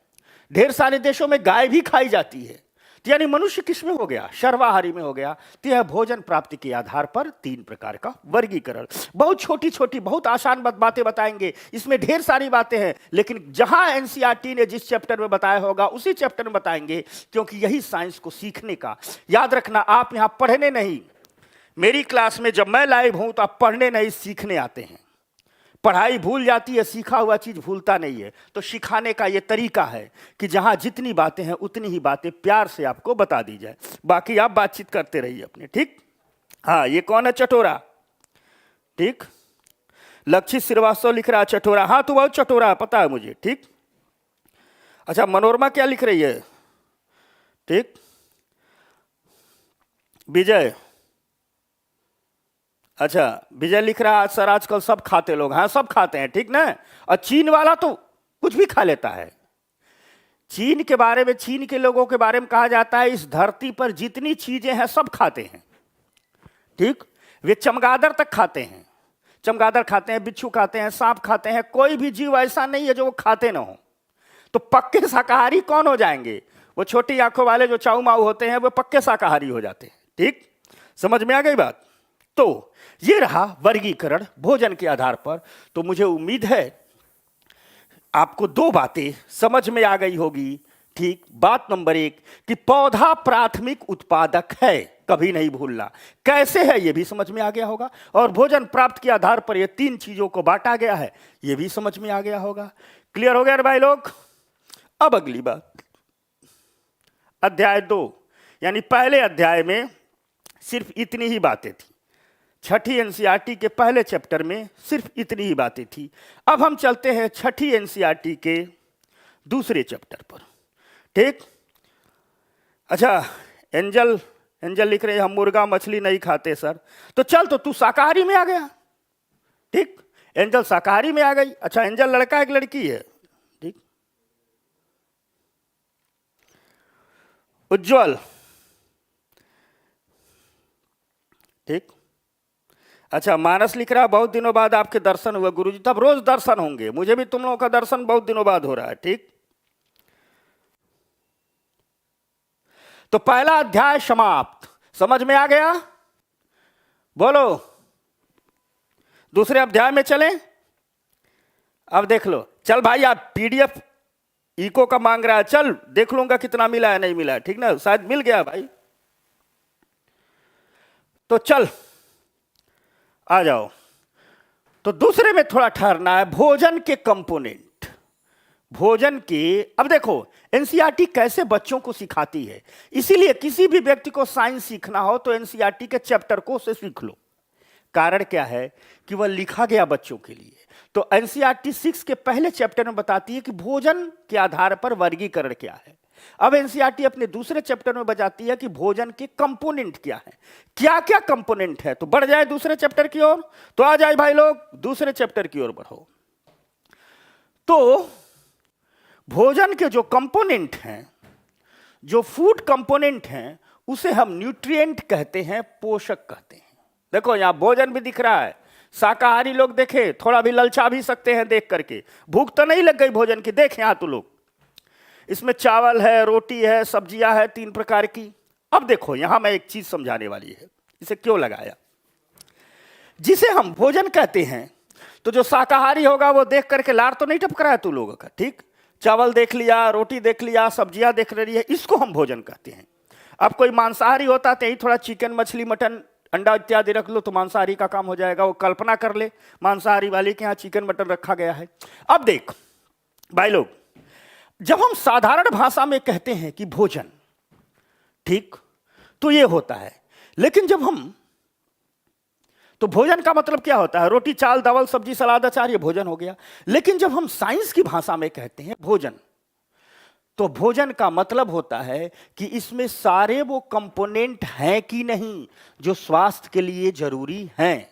ढेर सारे देशों में गाय भी खाई जाती है। तो यानी मनुष्य किस में हो गया? सर्वाहारी में हो गया। तो यह भोजन प्राप्ति के आधार पर 3 प्रकार का वर्गीकरण। बहुत छोटी छोटी, बहुत आसान बातें बताएंगे, इसमें ढेर सारी बातें हैं, लेकिन जहां एनसीईआरटी ने जिस चैप्टर में बताया होगा उसी चैप्टर में बताएंगे, क्योंकि यही साइंस को सीखने का। याद रखना, आप यहां पढ़ने नहीं, मेरी क्लास में जब मैं लाइव हूं तो आप पढ़ने नहीं, सीखने आते हैं। पढ़ाई भूल जाती है, सीखा हुआ चीज भूलता नहीं है। तो सिखाने का यह तरीका है कि जहां जितनी बातें हैं उतनी ही बातें प्यार से आपको बता दी जाए, बाकी आप बातचीत करते रहिए अपने, ठीक। हाँ, ये कौन है? चटोरा, ठीक। लक्षित श्रीवास्तव लिख रहा है चटोरा। हाँ, तो बहुत चटोरा है, पता है मुझे, ठीक। अच्छा, मनोरमा क्या लिख रही है? ठीक। विजय, अच्छा विजय लिख रहा है सर आजकल सब खाते लोग। हाँ, सब खाते हैं, ठीक ना। और चीन वाला तो कुछ भी खा लेता है। चीन के बारे में, चीन के लोगों के बारे में कहा जाता है इस धरती पर जितनी चीजें हैं सब खाते हैं, ठीक। वे चमगादड़ तक खाते हैं, चमगादड़ खाते हैं, बिच्छू खाते हैं, सांप खाते हैं। कोई भी जीव ऐसा नहीं है जो वो खाते ना हो। तो पक्के शाकाहारी कौन हो जाएंगे? वो छोटी आंखों वाले जो चाऊ माऊ होते हैं वो पक्के शाकाहारी हो जाते हैं, ठीक। समझ में आ गई बात? तो ये रहा वर्गीकरण भोजन के आधार पर। तो मुझे उम्मीद है आपको 2 बातें समझ में आ गई होगी, ठीक। बात नंबर 1 कि पौधा प्राथमिक उत्पादक है, कभी नहीं भूलना। कैसे है ये भी समझ में आ गया होगा। और भोजन प्राप्त के आधार पर ये 3 चीजों को बांटा गया है, ये भी समझ में आ गया होगा। क्लियर हो गया भाई लोग? अब अगली बात, अध्याय 2 यानी पहले अध्याय में सिर्फ इतनी ही बातें थी। छठी एनसीईआरटी के पहले चैप्टर में सिर्फ इतनी ही बातें थी। अब हम चलते हैं छठी एनसीईआरटी के दूसरे चैप्टर पर, ठीक। अच्छा, एंजल लिख रहे हैं हम मुर्गा मछली नहीं खाते सर। तो चल, तो तू शाकाहारी में आ गया, ठीक। एंजल शाकाहारी में आ गई। अच्छा, एंजल लड़का है कि लड़की है? ठीक। उज्जवल, ठीक। अच्छा, मानस लिख रहा बहुत दिनों बाद आपके दर्शन हुए गुरुजी। तब रोज दर्शन होंगे, मुझे भी तुम लोगों का दर्शन बहुत दिनों बाद हो रहा है, ठीक। तो पहला अध्याय समाप्त, समझ में आ गया? बोलो, दूसरे अध्याय में चलें। अब देख लो, चल भाई, आप पीडीएफ इको का मांग रहा है, चल देख लूंगा कितना मिला है नहीं मिला है, ठीक ना। शायद मिल गया भाई, तो चल आ जाओ। तो दूसरे में थोड़ा ठहरना है, भोजन के कंपोनेंट। भोजन के, अब देखो एनसीईआरटी कैसे बच्चों को सिखाती है। इसीलिए किसी भी व्यक्ति को साइंस सीखना हो तो एनसीईआरटी के चैप्टर को से सीख लो। कारण क्या है कि वह लिखा गया बच्चों के लिए। तो एनसीईआरटी 6 के पहले चैप्टर में बताती है कि भोजन के आधार पर वर्गीकरण क्या है। अब एनसीईआरटी अपने दूसरे चैप्टर में बताती है कि भोजन के कंपोनेंट क्या है, क्या क्या कंपोनेंट है। तो बढ़ जाए दूसरे चैप्टर की ओर, तो आ जाए भाई लोग दूसरे चैप्टर की ओर बढ़ो। तो भोजन के जो कंपोनेंट हैं, जो फूड कंपोनेंट हैं, उसे हम न्यूट्रिएंट कहते हैं, पोषक कहते हैं। देखो यहां भोजन भी दिख रहा है। शाकाहारी लोग देखे थोड़ा भी ललचा भी सकते हैं देख करके। भूख तो नहीं लग गई भोजन की? देख यहां तो लोग, इसमें चावल है, रोटी है, सब्जियां है 3 प्रकार की। अब देखो यहां मैं एक चीज समझाने वाली है, इसे क्यों लगाया। जिसे हम भोजन कहते हैं, तो जो शाकाहारी होगा वो देख करके लार तो नहीं टपक रहा है तू लोगों का, ठीक। चावल देख लिया, रोटी देख लिया, सब्जियां देख रही है, इसको हम भोजन कहते हैं। अब कोई मांसाहारी होता तो यही थोड़ा चिकन, मछली, मटन, अंडा इत्यादि रख लो तो मांसाहारी का काम हो जाएगा। वो कल्पना कर ले मांसाहारी वाले के यहाँ चिकन मटन रखा गया है। अब देख भाई लोग, जब हम साधारण भाषा में कहते हैं कि भोजन, ठीक, तो ये होता है। लेकिन जब हम तो भोजन का मतलब क्या होता है? रोटी चावल दावल सब्जी सलाद अचार, ये भोजन हो गया। लेकिन जब हम साइंस की भाषा में कहते हैं भोजन, तो भोजन का मतलब होता है कि इसमें सारे वो कंपोनेंट हैं कि नहीं जो स्वास्थ्य के लिए जरूरी हैं।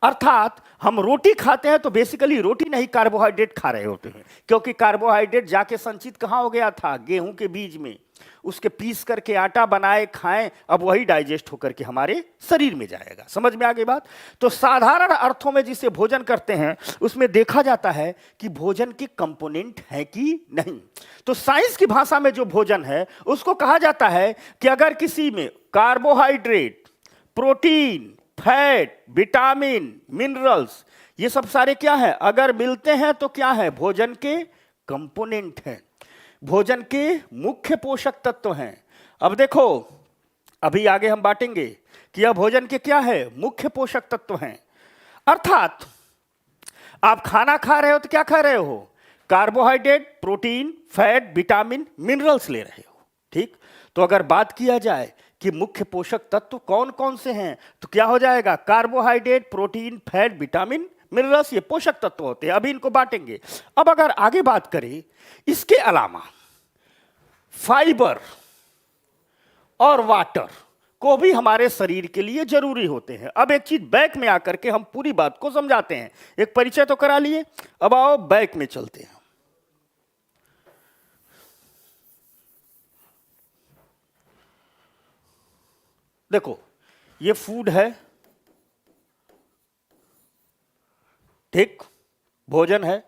अर्थात हम रोटी खाते हैं तो बेसिकली रोटी नहीं, कार्बोहाइड्रेट खा रहे होते हैं, क्योंकि कार्बोहाइड्रेट जाके संचित कहाँ हो गया था? गेहूं के बीज में। उसके पीस करके आटा बनाए खाएं, अब वही डाइजेस्ट होकर के हमारे शरीर में जाएगा। समझ में आ गई बात? तो साधारण अर्थों में जिसे भोजन करते हैं उसमें देखा जाता है कि भोजन के कंपोनेंट है कि नहीं। तो साइंस की भाषा में जो भोजन है उसको कहा जाता है कि अगर किसी में carbohydrate, protein, fat, vitamin, minerals, ये सब सारे क्या है, अगर मिलते हैं तो क्या है? भोजन के कंपोनेंट हैं, भोजन के मुख्य पोषक तत्व हैं। अब देखो, अभी आगे हम बांटेंगे कि यह भोजन के क्या है? मुख्य पोषक तत्व हैं। अर्थात आप खाना खा रहे हो तो क्या खा रहे हो? Carbohydrate, protein, fat, vitamin, minerals ले रहे हो। ठीक, तो अगर बात किया जाए कि मुख्य पोषक तत्व कौन कौन से हैं, तो क्या हो जाएगा? Carbohydrate, protein, fat, vitamin, minerals, ये पोषक तत्व होते हैं। अभी इनको बांटेंगे। अब अगर आगे बात करें, इसके अलावा फाइबर और वाटर को भी हमारे शरीर के लिए जरूरी होते हैं। अब एक चीज बैक में आकर के हम पूरी बात को समझाते हैं। एक परिचय तो करा लिए, अब आओ बैक में चलते हैं। देखो, ये फूड है, ठीक, भोजन है।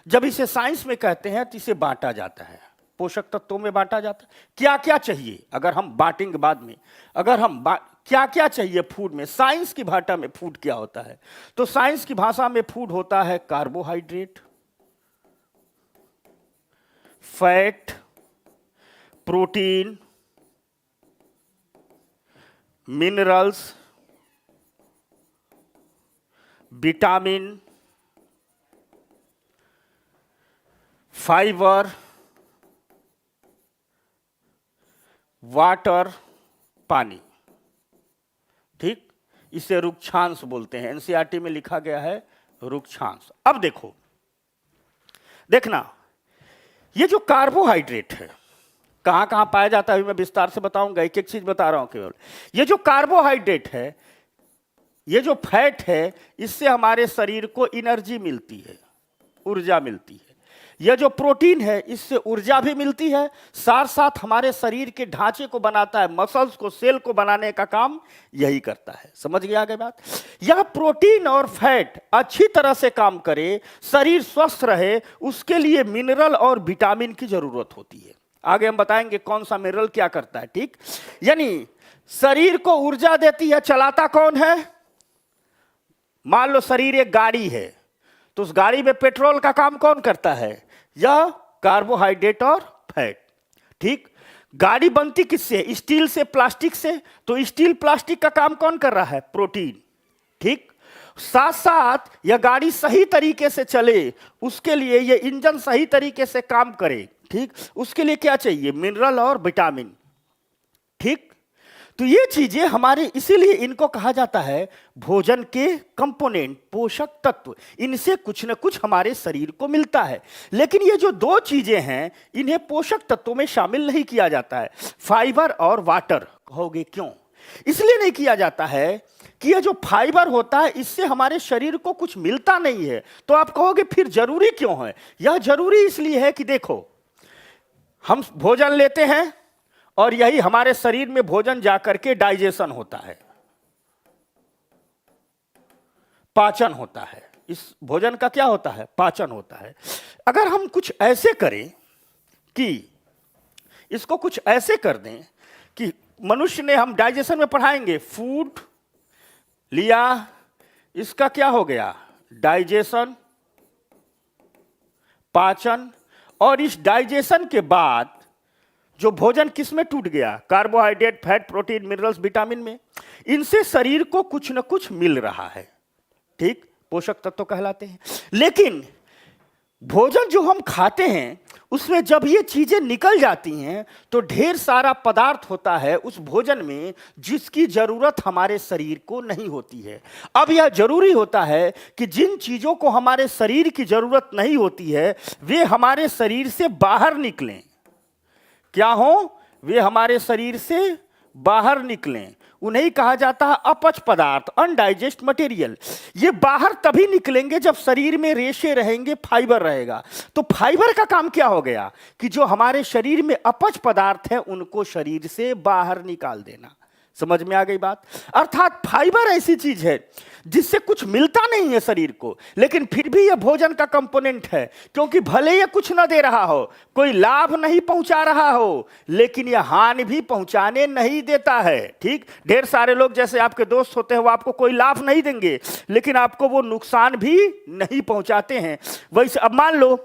जब इसे साइंस में कहते हैं तो इसे बांटा जाता है, पोषक तत्वों में बांटा जाता है। क्या क्या चाहिए, अगर हम बांटेंगे बाद में, अगर हम क्या क्या चाहिए फूड में, साइंस की भाषा में फूड क्या होता है? तो साइंस की भाषा में फूड होता है carbohydrate, fat, protein, minerals, vitamin, fibre, water, पानी। ठीक, इसे रुक्षांश बोलते हैं। एनसीईआरटी में लिखा गया है रुक्षांश। अब देखो, देखना, ये जो कार्बोहाइड्रेट है कहां कहां पाया जाता है मैं विस्तार से बताऊंगा, एक एक चीज बता रहा हूं केवल। ये जो कार्बोहाइड्रेट है, ये जो फैट है, इससे हमारे शरीर को एनर्जी मिलती है, ऊर्जा मिलती है। यह जो प्रोटीन है, इससे ऊर्जा भी मिलती है, साथ साथ हमारे शरीर के ढांचे को बनाता है, मसल्स को, सेल को बनाने का काम यही करता है। समझ गया आगे बात? यह प्रोटीन और फैट अच्छी तरह से काम करे, शरीर स्वस्थ रहे, उसके लिए मिनरल और विटामिन की जरूरत होती है। आगे हम बताएंगे कौन सा मिनरल क्या करता है। ठीक, यानी शरीर को ऊर्जा देती है, चलाता कौन है? मान लो शरीर एक गाड़ी है, तो उस गाड़ी में पेट्रोल का काम कौन करता है? यह कार्बोहाइड्रेट और फैट। ठीक, गाड़ी बनती किससे? स्टील से, प्लास्टिक से, तो स्टील प्लास्टिक का काम कौन कर रहा है? प्रोटीन। ठीक, साथ साथ यह गाड़ी सही तरीके से चले, उसके लिए यह इंजन सही तरीके से काम करे, ठीक, उसके लिए क्या चाहिए? मिनरल और विटामिन। ठीक, तो ये चीजें हमारे, इसीलिए इनको कहा जाता है भोजन के कंपोनेंट, पोषक तत्व। इनसे कुछ न कुछ हमारे शरीर को मिलता है। लेकिन ये जो दो चीजें हैं, इन्हें पोषक तत्वों में शामिल नहीं किया जाता है, फाइबर और वाटर। कहोगे क्यों? इसलिए नहीं किया जाता है कि ये जो फाइबर होता है, इससे हमारे शरीर को कुछ मिलता नहीं है। तो आप कहोगे फिर जरूरी क्यों है? यह जरूरी इसलिए है कि देखो, हम भोजन लेते हैं और यही हमारे शरीर में भोजन जाकर के डाइजेशन होता है, पाचन होता है। इस भोजन का क्या होता है? पाचन होता है। अगर हम कुछ ऐसे करें कि इसको कुछ ऐसे कर दें कि मनुष्य ने, हम डाइजेशन में पढ़ाएंगे, फूड लिया, इसका क्या हो गया? डाइजेशन, पाचन, और इस डाइजेशन के बाद जो भोजन किस में टूट गया? Carbohydrate, fat, protein, minerals, vitamin में। इनसे शरीर को कुछ न कुछ मिल रहा है, ठीक, पोषक तत्व कहलाते हैं। लेकिन भोजन जो हम खाते हैं उसमें जब ये चीजें निकल जाती हैं तो ढेर सारा पदार्थ होता है उस भोजन में जिसकी जरूरत हमारे शरीर को नहीं होती है। अब यह जरूरी होता है कि जिन चीजों को हमारे शरीर की जरूरत नहीं होती है वे हमारे शरीर से बाहर निकलें। क्या हो? वे हमारे शरीर से बाहर निकलें। उन्हें कहा जाता है अपच पदार्थ, अनडाइजेस्ट मटेरियल। ये बाहर तभी निकलेंगे जब शरीर में रेशे रहेंगे, फाइबर रहेगा। तो फाइबर का काम क्या हो गया कि जो हमारे शरीर में अपच पदार्थ है उनको शरीर से बाहर निकाल देना। समझ में आ गई बात? अर्थात फाइबर ऐसी चीज है जिससे कुछ मिलता नहीं है शरीर को, लेकिन फिर भी यह भोजन का कंपोनेंट है, क्योंकि भले यह कुछ न दे रहा हो, कोई लाभ नहीं पहुंचा रहा हो, लेकिन यह हानि भी पहुंचाने नहीं देता है। ठीक, ढेर सारे लोग जैसे आपके दोस्त होते हैं, वो आपको कोई लाभ नहीं देंगे लेकिन आपको वो नुकसान भी नहीं पहुंचाते हैं। वैसे अब मान लो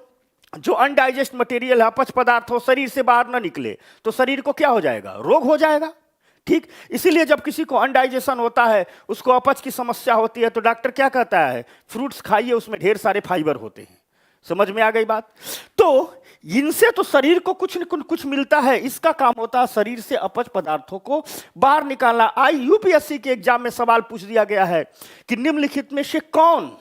जो अनडाइजेस्ट मटेरियल है, अपच पदार्थ हो, शरीर से बाहर ना निकले तो शरीर को क्या हो जाएगा? रोग हो जाएगा। ठीक, इसीलिए जब किसी को अनडाइजेशन होता है, उसको अपच की समस्या होती है, तो डॉक्टर क्या कहता है? फ्रूट्स खाइए, उसमें ढेर सारे फाइबर होते हैं। समझ में आ गई बात? तो इनसे तो शरीर को कुछ न कुछ मिलता है, इसका काम होता है शरीर से अपच पदार्थों को बाहर निकालना। यूपीएससी के एग्जाम में सवाल पूछ दिया गया है कि निम्नलिखित में से कौन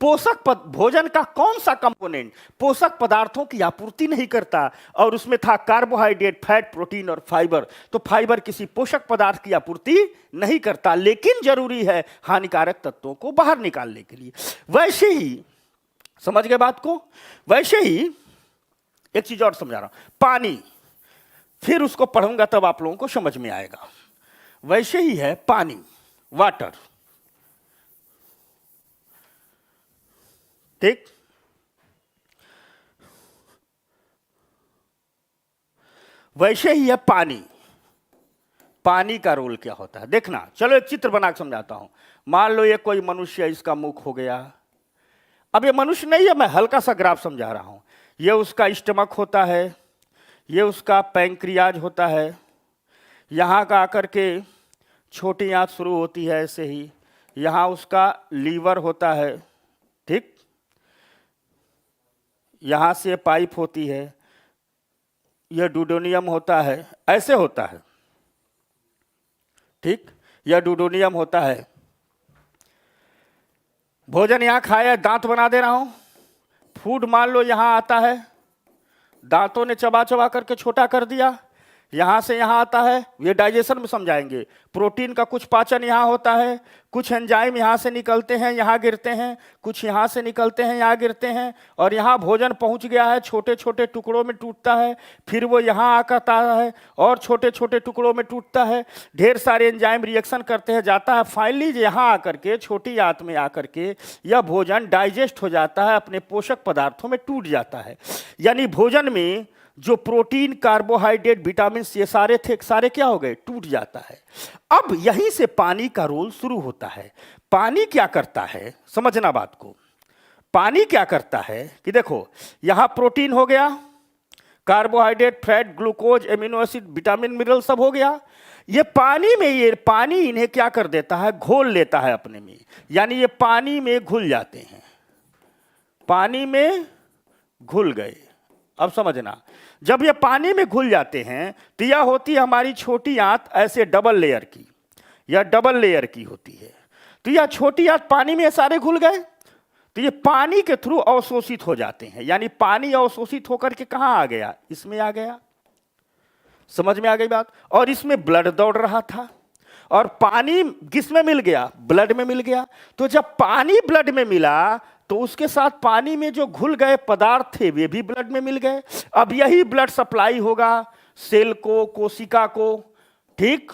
भोजन का कौन सा कंपोनेंट पोषक पदार्थों की आपूर्ति नहीं करता? और उसमें था कार्बोहाइड्रेट, फैट, प्रोटीन और फाइबर। तो फाइबर किसी पोषक पदार्थ की आपूर्ति नहीं करता, लेकिन जरूरी है हानिकारक तत्वों को बाहर निकालने के लिए। वैसे ही, समझ गए बात को? वैसे ही एक चीज और समझा रहा हूं, पानी, फिर उसको पढ़ूंगा तब आप लोगों को समझ में आएगा। वैसे ही है पानी, वाटर। ठीक, वैसे ही है पानी। पानी का रोल क्या होता है देखना। चलो एक चित्र बना के समझाता हूं। मान लो ये कोई मनुष्य है, इसका मुख हो गया। अब ये मनुष्य नहीं है, मैं हल्का सा ग्राफ समझा रहा हूं। ये उसका स्टमक होता है, ये उसका पैंक्रियाज होता है, यहां का आकर के छोटी आंत शुरू होती है, ऐसे ही यहां उसका लीवर होता है। ठीक, यहां से पाइप होती है, यह डुडोनियम होता है, ऐसे होता है। ठीक, यह डुडोनियम होता है। भोजन यहां खाया, दांत बना दे रहा हूं, फूड मान लो यहां आता है, दांतों ने चबा चबा करके छोटा कर दिया, यहां से यहां आता है। ये डाइजेशन में समझाएंगे। प्रोटीन का कुछ पाचन यहां होता है, कुछ एंजाइम यहां से निकलते हैं, यहां गिरते हैं, कुछ यहां से निकलते हैं, यहां गिरते हैं, और यहां भोजन पहुंच गया है, छोटे छोटे टुकड़ों में टूटता है, फिर वो यहां आकर आता है और छोटे छोटे टुकड़ों में टूटता है, ढेर सारे एंजाइम रिएक्शन करते हैं, जाता है, फाइनली यहां आकर के छोटी आंत में आकर के यह भोजन डाइजेस्ट हो जाता है, अपने पोषक पदार्थों में टूट जाता है। यानी भोजन में जो प्रोटीन, कार्बोहाइड्रेट, विटामिन, ये सारे थे, सारे क्या हो गए? टूट जाता है। अब यहीं से पानी का रोल शुरू होता है। पानी क्या करता है, समझना बात को। पानी क्या करता है कि देखो, यहां प्रोटीन हो गया, carbohydrate, fat, glucose, amino acid, vitamin, mineral सब हो गया। ये पानी में, ये पानी इन्हें क्या कर देता है? घोल लेता है अपने में। यानी ये पानी में घुल जाते हैं, पानी में घुल गए। अब समझना, जब ये पानी में घुल जाते हैं तो यह होती है हमारी छोटी आंत, ऐसे डबल लेयर की, यह डबल लेयर की होती है। तो यह छोटी आंत पानी में सारे घुल गए, तो ये पानी के थ्रू अवशोषित हो जाते हैं। यानी पानी अवशोषित होकर के कहां आ गया? इसमें आ गया। समझ में आ गई बात? और इसमें ब्लड दौड़ रहा था, और पानी किस में मिल गया? ब्लड में मिल गया। तो जब पानी ब्लड में मिला तो उसके साथ पानी में जो घुल गए पदार्थ थे वे भी ब्लड में मिल गए। अब यही ब्लड सप्लाई होगा सेल को, कोशिका को। ठीक,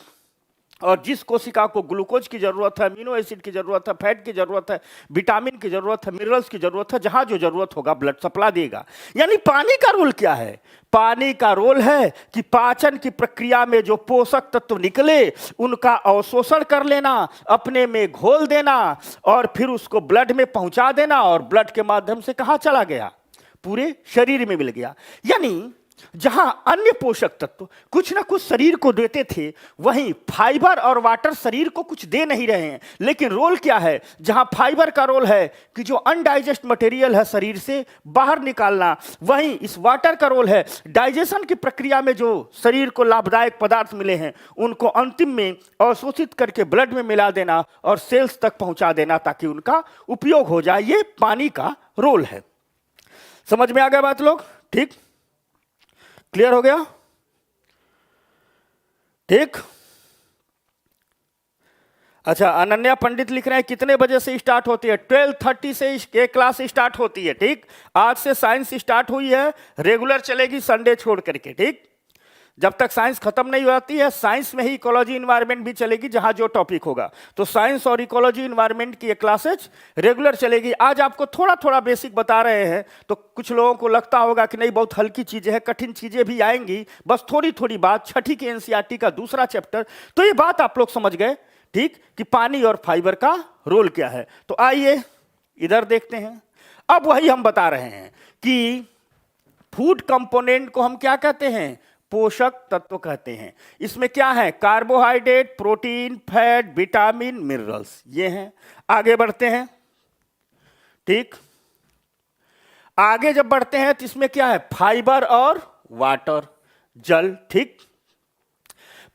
और जिस कोशिका को ग्लूकोज की जरूरत है, अमीनो एसिड की जरूरत है, फैट की जरूरत है, विटामिन की जरूरत है, मिनरल्स की जरूरत है, जहां जो जरूरत होगा ब्लड सप्लाई देगा। यानी पानी का रोल क्या है? पानी का रोल है कि पाचन की प्रक्रिया में जो पोषक तत्व निकले उनका अवशोषण कर लेना, अपने में घोल देना, और फिर उसको ब्लड में पहुंचा देना, और ब्लड के माध्यम से कहां चला गया? पूरे शरीर में मिल गया। यानी जहां अन्य पोषक तत्व कुछ ना कुछ शरीर को देते थे, वहीं फाइबर और वाटर शरीर को कुछ दे नहीं रहे हैं। लेकिन रोल क्या है? जहां फाइबर का रोल है कि जो अनडाइजेस्ट मटेरियल है शरीर से बाहर निकालना, वहीं इस वाटर का रोल है डाइजेशन की प्रक्रिया में जो शरीर को लाभदायक पदार्थ मिले हैं उनको अंतिम में अवशोषित करके ब्लड में मिला देना और सेल्स तक पहुंचा देना ताकि उनका उपयोग हो जाए। ये पानी का रोल है। समझ में आ गया बात लोग? ठीक, क्लियर हो गया? ठीक। अच्छा, अनन्या पंडित लिख रहे हैं कितने बजे से स्टार्ट होती है? 12:30 से ये क्लास स्टार्ट होती है। ठीक, आज से साइंस स्टार्ट हुई है, रेगुलर चलेगी संडे छोड़ करके। ठीक, जब तक साइंस खत्म नहीं होती है, साइंस में ही इकोलॉजी इन्वायरमेंट भी चलेगी, जहां जो टॉपिक होगा। तो साइंस और इकोलॉजी इन्वायरमेंट की ये क्लासेज रेगुलर चलेगी। आज आपको थोड़ा थोड़ा बेसिक बता रहे हैं, तो कुछ लोगों को लगता होगा कि नहीं बहुत हल्की चीजें हैं, कठिन चीजें भी आएंगी, बस थोड़ी थोड़ी बात। छठी के एनसीईआरटी का दूसरा चैप्टर, तो ये बात आप लोग समझ गए। ठीक, कि पानी और फाइबर का रोल क्या है। तो आइए इधर देखते हैं। अब वही हम बता रहे हैं कि फूड कंपोनेंट को हम क्या कहते हैं? पोषक तत्व कहते हैं। इसमें क्या है? Carbohydrate, protein, fat, vitamin, minerals, ये हैं। आगे बढ़ते हैं। ठीक, आगे जब बढ़ते हैं तो इसमें क्या है? फाइबर और वाटर, जल। ठीक,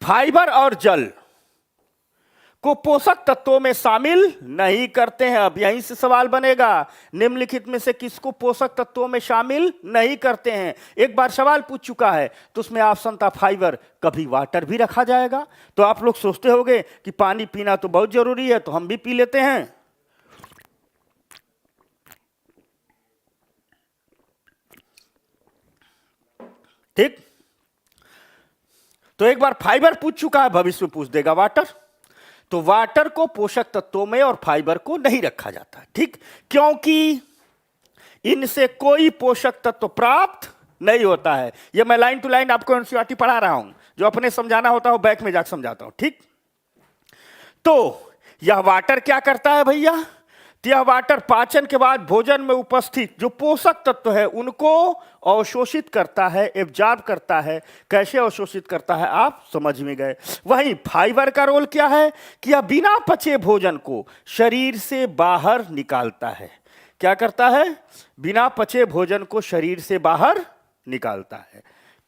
फाइबर और जल को पोषक तत्वों में शामिल नहीं करते हैं। अब यहीं से सवाल बनेगा, निम्नलिखित में से किसको पोषक तत्वों में शामिल नहीं करते हैं? एक बार सवाल पूछ चुका है, तो उसमें ऑप्शन था फाइबर, कभी वाटर भी रखा जाएगा। तो आप लोग सोचते होंगे कि पानी पीना तो बहुत जरूरी है, तो हम भी पी लेते हैं। ठीक, तो एक बार फाइबर पूछ चुका है, भविष्य में पूछ देगा वाटर। तो वाटर को पोषक तत्वों में और फाइबर को नहीं रखा जाता। ठीक, क्योंकि इनसे कोई पोषक तत्व प्राप्त नहीं होता है। यह मैं लाइन टू लाइन आपको एनसीईआरटी पढ़ा रहा हूं, जो अपने समझाना होता है बैक में जाकर समझाता हूं। ठीक, तो यह वाटर क्या करता है भैया? तो यह वाटर पाचन के बाद भोजन में उपस्थित जो पोषक तत्व है उनको अवशोषित करता है, एब्जॉर्ब करता है। कैसे अवशोषित करता है आप समझ में गए। वहीं फाइबर का रोल क्या है? कि यह बिना पचे भोजन को शरीर से बाहर निकालता है। क्या करता है? बिना पचे भोजन को शरीर से बाहर निकालता है।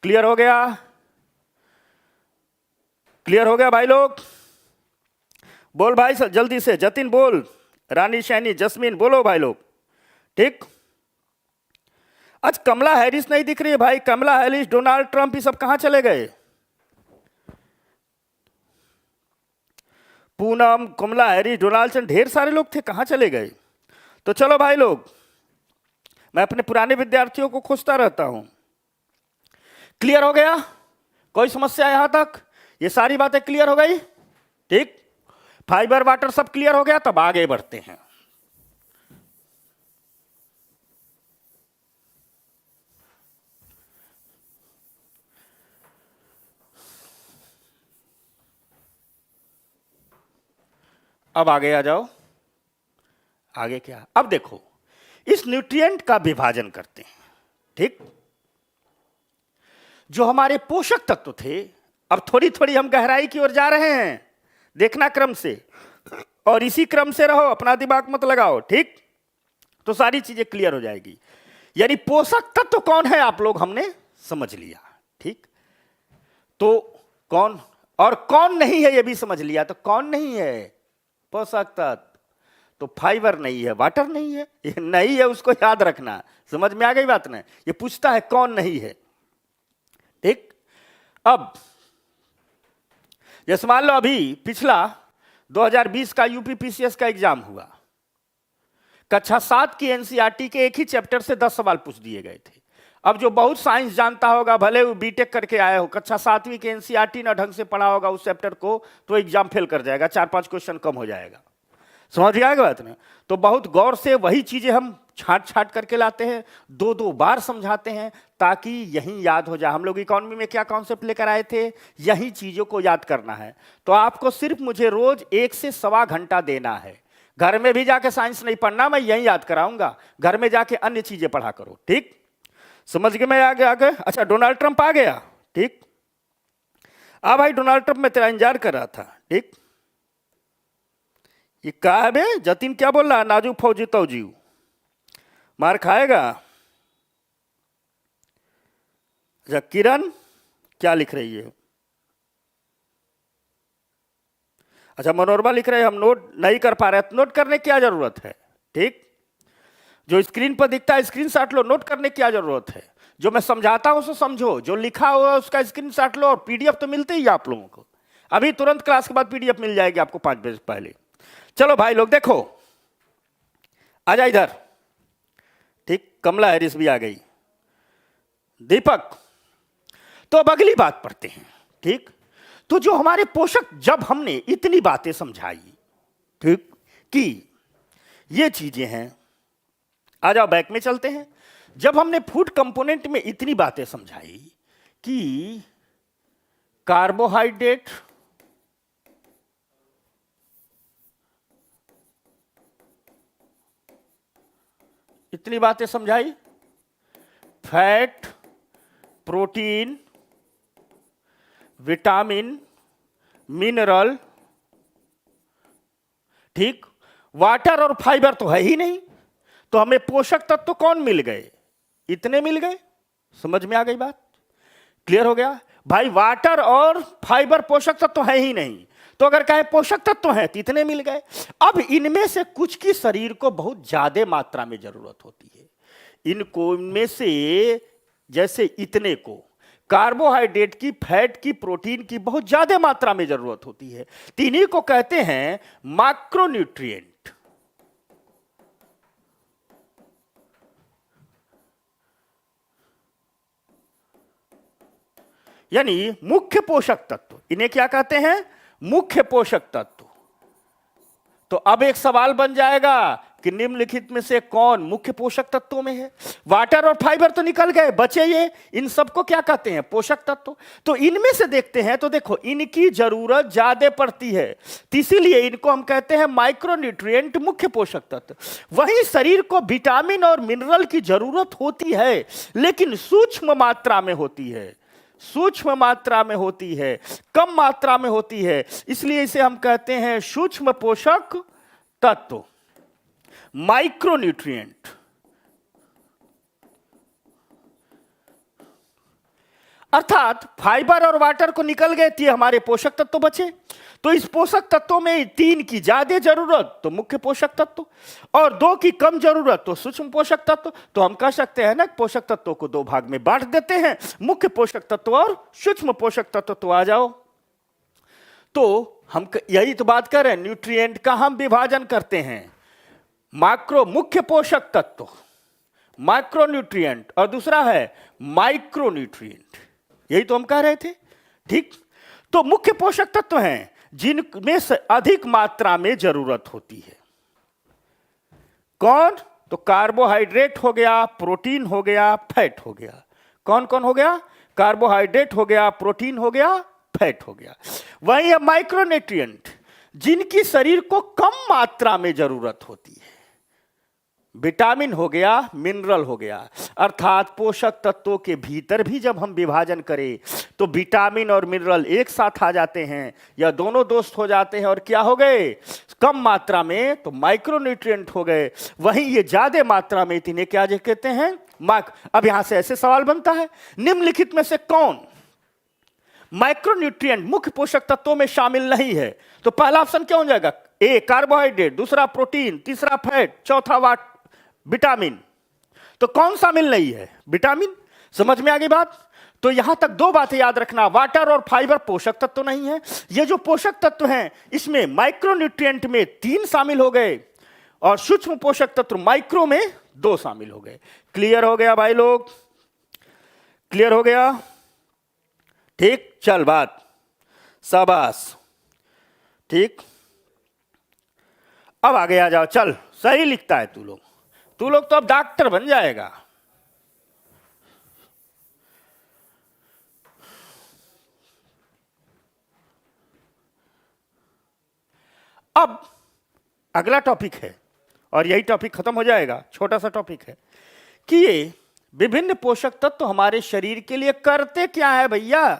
क्लियर हो गया? क्लियर हो गया भाई लोग? बोल भाई जल्दी से, जतिन बोल, रानी शैनी, जस्मीन, बोलो भाई लोग। ठीक, आज कमला हैरिस नहीं दिख रही है भाई। कमला हैरिस, डोनाल्ड ट्रंप, ये सब कहां चले गए? पूनम, कमला हैरिस, डोनाल्ड ट्रंप, ढेर सारे लोग थे, कहां चले गए? तो चलो भाई लोग, मैं अपने पुराने विद्यार्थियों को खोजता रहता हूं। क्लियर हो गया? कोई समस्या यहां तक? ये सारी बातें क्लियर हो गई? ठीक, फाइबर वाटर सब क्लियर हो गया। तब आगे बढ़ते हैं। अब आगे आ जाओ। आगे क्या? अब देखो, इस न्यूट्रिएंट का विभाजन करते हैं। ठीक, जो हमारे पोषक तत्व थे, अब थोड़ी थोड़ी हम गहराई की ओर जा रहे हैं। देखना क्रम से, और इसी क्रम से रहो, अपना दिमाग मत लगाओ। ठीक, तो सारी चीजें क्लियर हो जाएगी। यानी पोषक तत्व कौन है आप लोग हमने समझ लिया। ठीक, तो कौन और कौन नहीं है ये भी समझ लिया। तो कौन नहीं है पोषक तत्व? तो फाइबर नहीं है, वाटर नहीं है, ये नहीं है, उसको याद रखना। समझ में आ गई बात ना? ये पूछता है कौन नहीं है। ठीक, अब जैसे मान लो अभी पिछला 2020 का यूपीपीसीएस का एग्जाम हुआ। कक्षा 7 की एनसीईआरटी के एक ही चैप्टर से 10 सवाल पूछ दिए गए थे। अब जो बहुत साइंस जानता होगा, भले वो बीटेक करके आया हो, कक्षा 7वीं के एनसीईआरटी ना ढंग से पढ़ा होगा उस चैप्टर को, तो एग्जाम फेल कर जाएगा, 4-5 क्वेश्चन कम हो जाएगा। समझ में आएगा बात ना? तो बहुत गौर से वही चीजें हम छाट छाट करके लाते हैं, 2-2 बार समझाते हैं, ताकि यही याद हो जाए। हम लोग इकोनॉमी में क्या कॉन्सेप्ट लेकर आए थे? यही चीजों को याद करना है। तो आपको सिर्फ मुझे रोज 1 से सवा घंटा देना है। घर में भी जाके साइंस नहीं पढ़ना, मैं यही याद कराऊंगा। घर में जाके अन्य चीजें पढ़ा करो। ठीक, समझ के मैं आ गए। अच्छा, डोनाल्ड ट्रंप आ गया, ठीक। भाई डोनाल्ड ट्रंप, मैं तेरा इंतजार कर रहा था, ठीक। ये कहा बे जतिन, क्या बोल रहा, नाजू फौजी तौजीव, मार खाएगा। अच्छा, किरण क्या लिख रही है? अच्छा, मनोरमा लिख रहे हैं हम नोट नहीं कर पा रहे, नोट करने की क्या जरूरत है, ठीक। जो स्क्रीन पर दिखता है स्क्रीनशॉट लो, नोट करने की क्या जरूरत है। जो मैं समझाता हूं उसे समझो, जो लिखा हुआ उसका स्क्रीनशॉट लो, और पीडीएफ तो मिलते ही आप लोगों को, अभी तुरंत क्लास के बाद पीडीएफ मिल जाएगी आपको 5 बजे पहले। चलो भाई लोग देखो, आजा इधर, ठीक। कमला हैरिस भी आ गई, दीपक। तो अब अगली बात पढ़ते हैं, ठीक। तो जो हमारे पोषक, जब हमने इतनी बातें समझाई, ठीक, कि ये चीजें हैं, आ जाओ बैक में चलते हैं। जब हमने फूड कंपोनेंट में इतनी बातें समझाई कि कार्बोहाइड्रेट, इतनी बातें समझाई, फैट, प्रोटीन, विटामिन, मिनरल, ठीक, वाटर और फाइबर तो है ही नहीं, तो हमें पोषक तत्व तो कौन मिल गए? इतने मिल गए। समझ में आ गई बात? क्लियर हो गया भाई? वाटर और फाइबर पोषक तत्व तो है ही नहीं, तो अगर कहे पोषक तत्व तो है तो इतने मिल गए। अब इनमें से कुछ की शरीर को बहुत ज्यादा मात्रा में जरूरत होती है। इनको, इनमें से जैसे इतने को कार्बोहाइड्रेट की, फैट की, प्रोटीन की बहुत ज्यादा मात्रा में जरूरत होती है। इन्हीं को कहते हैं मैक्रोन्यूट्रिएंट, यानी मुख्य पोषक तत्व। इन्हें क्या कहते हैं? मुख्य पोषक तत्व। तो अब एक सवाल बन जाएगा कि निम्नलिखित में से कौन मुख्य पोषक तत्वों में है? वाटर और फाइबर तो निकल गए, बचे ये, इन सबको क्या कहते हैं? पोषक तत्व। तो इनमें से देखते हैं, तो देखो इनकी जरूरत ज्यादा पड़ती है, तो इसीलिए इनको हम कहते हैं माइक्रोन्यूट्रिएंट, मुख्य पोषक तत्व। वहीं शरीर को विटामिन और मिनरल की जरूरत होती है, लेकिन सूक्ष्म मात्रा में होती है, सूक्ष्म मात्रा में होती है, कम मात्रा में होती है, इसलिए इसे हम कहते हैं सूक्ष्म पोषक तत्व, माइक्रोन्यूट्रिएंट। अर्थात फाइबर और वाटर को निकल गए थे, हमारे पोषक तत्व बचे। तो इस पोषक तत्वों में 3 की ज्यादा जरूरत तो मुख्य पोषक तत्व, और 2 की कम जरूरत तो सूक्ष्म पोषक तत्व। तो हम कह सकते हैं ना, पोषक तत्वों को 2 भाग में बांट देते हैं, मुख्य पोषक तत्व और सूक्ष्म पोषक तत्व। तो आ जाओ, तो हम यही तो बात कर रहे हैं, न्यूट्रिएंट का हम विभाजन करते हैं, मैक्रो, मुख्य पोषक तत्व, माइक्रोन्यूट्रिएंट, और दूसरा है माइक्रोन्यूट्रिएंट। यही तो हम कह रहे थे, ठीक। तो मुख्य पोषक तत्व हैं जिनमें से अधिक मात्रा में जरूरत होती है। कौन? तो कार्बोहाइड्रेट हो गया, प्रोटीन हो गया, फैट हो गया। कौन कौन हो गया? कार्बोहाइड्रेट हो गया, प्रोटीन हो गया, फैट हो गया। वही माइक्रोन्यूट्रिएंट, जिनकी शरीर को कम मात्रा में जरूरत होती है, विटामिन हो गया, मिनरल हो गया। अर्थात पोषक तत्वों के भीतर भी जब हम विभाजन करें तो विटामिन और मिनरल एक साथ आ जाते हैं, या दोनों दोस्त हो जाते हैं, और क्या हो गए? कम मात्रा में, तो माइक्रोन्यूट्रिएंट हो गए। वहीं ये ज्यादा मात्रा में, इन्हें क्या कहते हैं? अब यहां से ऐसे सवाल बनता है, निम्नलिखित में से कौन माइक्रोन्यूट्रिएंट, मुख्य पोषक तत्वों में शामिल नहीं है? तो पहला ऑप्शन क्या हो जाएगा? ए कार्बोहाइड्रेट, दूसरा प्रोटीन, तीसरा फैट, चौथा विटामिन। तो कौन शामिल नहीं है? विटामिन। समझ में आ गई बात? तो यहां तक 2 बातें याद रखना, वाटर और फाइबर पोषक तत्व नहीं है। ये जो पोषक तत्व हैं, इसमें माइक्रोन्यूट्रिएंट में 3 शामिल हो गए, और सूक्ष्म पोषक तत्व माइक्रो में 2 शामिल हो गए। क्लियर हो गया भाई लोग? क्लियर हो गया? ठीक, चल बात, शाबाश, ठीक। अब आगे आ जाओ, चल सही लिखता है तू लोग तो अब डॉक्टर बन जाएगा। अब अगला टॉपिक है, और यही टॉपिक खत्म हो जाएगा, छोटा सा टॉपिक है कि ये विभिन्न पोषक तत्व हमारे शरीर के लिए करते क्या है भैया,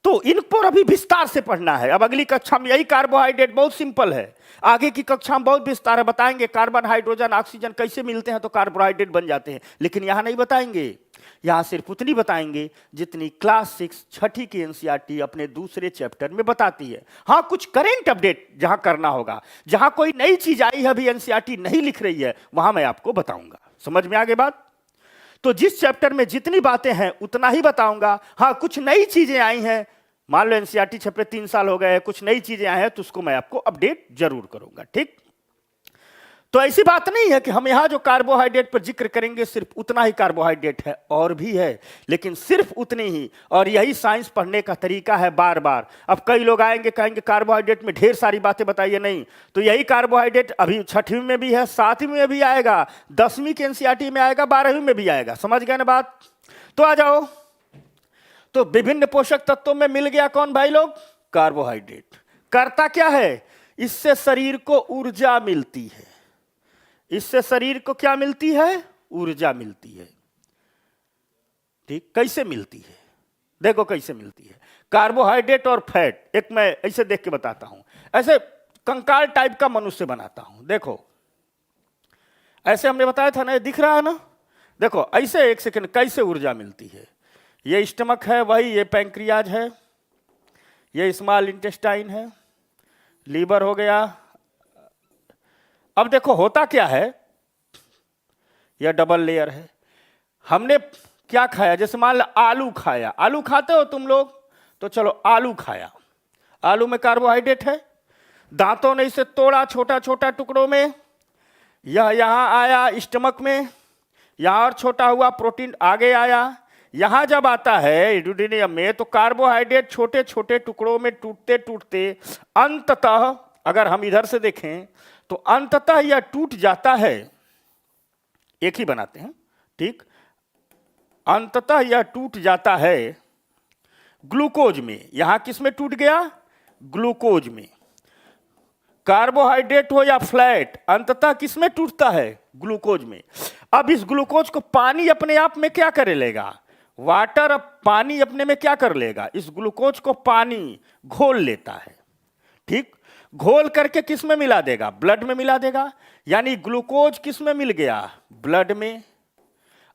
तो इन पर अभी विस्तार से पढ़ना है। अब अगली कक्षा में यही कार्बोहाइड्रेट बहुत सिंपल है, आगे की कक्षा में बहुत विस्तार है, बताएंगे कार्बन हाइड्रोजन ऑक्सीजन कैसे मिलते हैं तो कार्बोहाइड्रेट बन जाते हैं, लेकिन यहां नहीं बताएंगे। यहां सिर्फ उतनी बताएंगे जितनी क्लास 6 छठी की एनसीईआरटी अपने दूसरे चैप्टर में बताती है। हाँ, कुछ करेंट अपडेट जहां करना होगा, जहां कोई नई चीज आई है अभी एनसीईआरटी नहीं लिख रही है, वहां मैं आपको बताऊंगा। समझ में आगे बात? तो जिस चैप्टर में जितनी बातें हैं उतना ही बताऊंगा। हाँ, कुछ नई चीजें आई हैं, मान लो एनसीईआरटी छपे 3 साल हो गए, कुछ नई चीजें आई हैं तो उसको मैं आपको अपडेट जरूर करूंगा। ठीक, तो ऐसी बात नहीं है कि हम यहां जो कार्बोहाइड्रेट पर जिक्र करेंगे सिर्फ उतना ही कार्बोहाइड्रेट है, और भी है, लेकिन सिर्फ उतनी ही। और यही साइंस पढ़ने का तरीका है, बार बार। अब कई लोग आएंगे कहेंगे कार्बोहाइड्रेट में ढेर सारी बातें बताइए, नहीं, तो यही कार्बोहाइड्रेट अभी 6वीं में भी है, 7वीं में भी आएगा, 10वीं के एनसीईआरटी में आएगा, 12वीं में भी आएगा। समझ गए ना बात? तो आ जाओ, तो विभिन्न पोषक तत्वों में मिल गया कौन भाई लोग? कार्बोहाइड्रेट। करता क्या है? इससे शरीर को ऊर्जा मिलती है। इससे शरीर को क्या मिलती है? ऊर्जा मिलती है। ठीक, कैसे मिलती है? देखो कैसे मिलती है। कार्बोहाइड्रेट और फैट, एक मैं ऐसे देख के बताता हूं, ऐसे कंकाल टाइप का मनुष्य बनाता हूं। देखो ऐसे हमने बताया था ना, दिख रहा है ना? देखो ऐसे, एक सेकंड, कैसे ऊर्जा मिलती है। ये स्टमक है, वही ये पैंक्रियाज है, ये स्मॉल इंटेस्टाइन है, लीवर हो गया। अब देखो होता क्या है, यह डबल लेयर है। हमने क्या खाया, जैसे मान लो आलू खाया, आलू खाते हो तुम लोग, तो चलो आलू खाया, आलू में कार्बोहाइड्रेट है, दांतों ने इसे तोड़ा छोटा छोटा टुकड़ों में, यह यहां आया स्टमक में, यहां और छोटा हुआ, प्रोटीन आगे आया, यहां जब आता है ड्यूडेनियम में, तो कार्बोहाइड्रेट छोटे छोटे टुकड़ों में टूटते टूटते अंततः, अगर हम इधर से देखें तो अंततः यह टूट जाता है, एक ही बनाते हैं, ठीक, अंततः यह टूट जाता है ग्लूकोज में। यहां किस में टूट गया? ग्लूकोज में। कार्बोहाइड्रेट हो या फ्लैट, अंततः किस में टूटता है? ग्लूकोज में। अब इस ग्लूकोज को पानी अपने आप में क्या कर लेगा? वाटर। अब पानी अपने में क्या कर लेगा? इस ग्लूकोज को पानी घोल लेता है। ठीक, घोल करके किस में मिला देगा? ब्लड में मिला देगा। यानी ग्लूकोज किस में मिल गया? ब्लड में।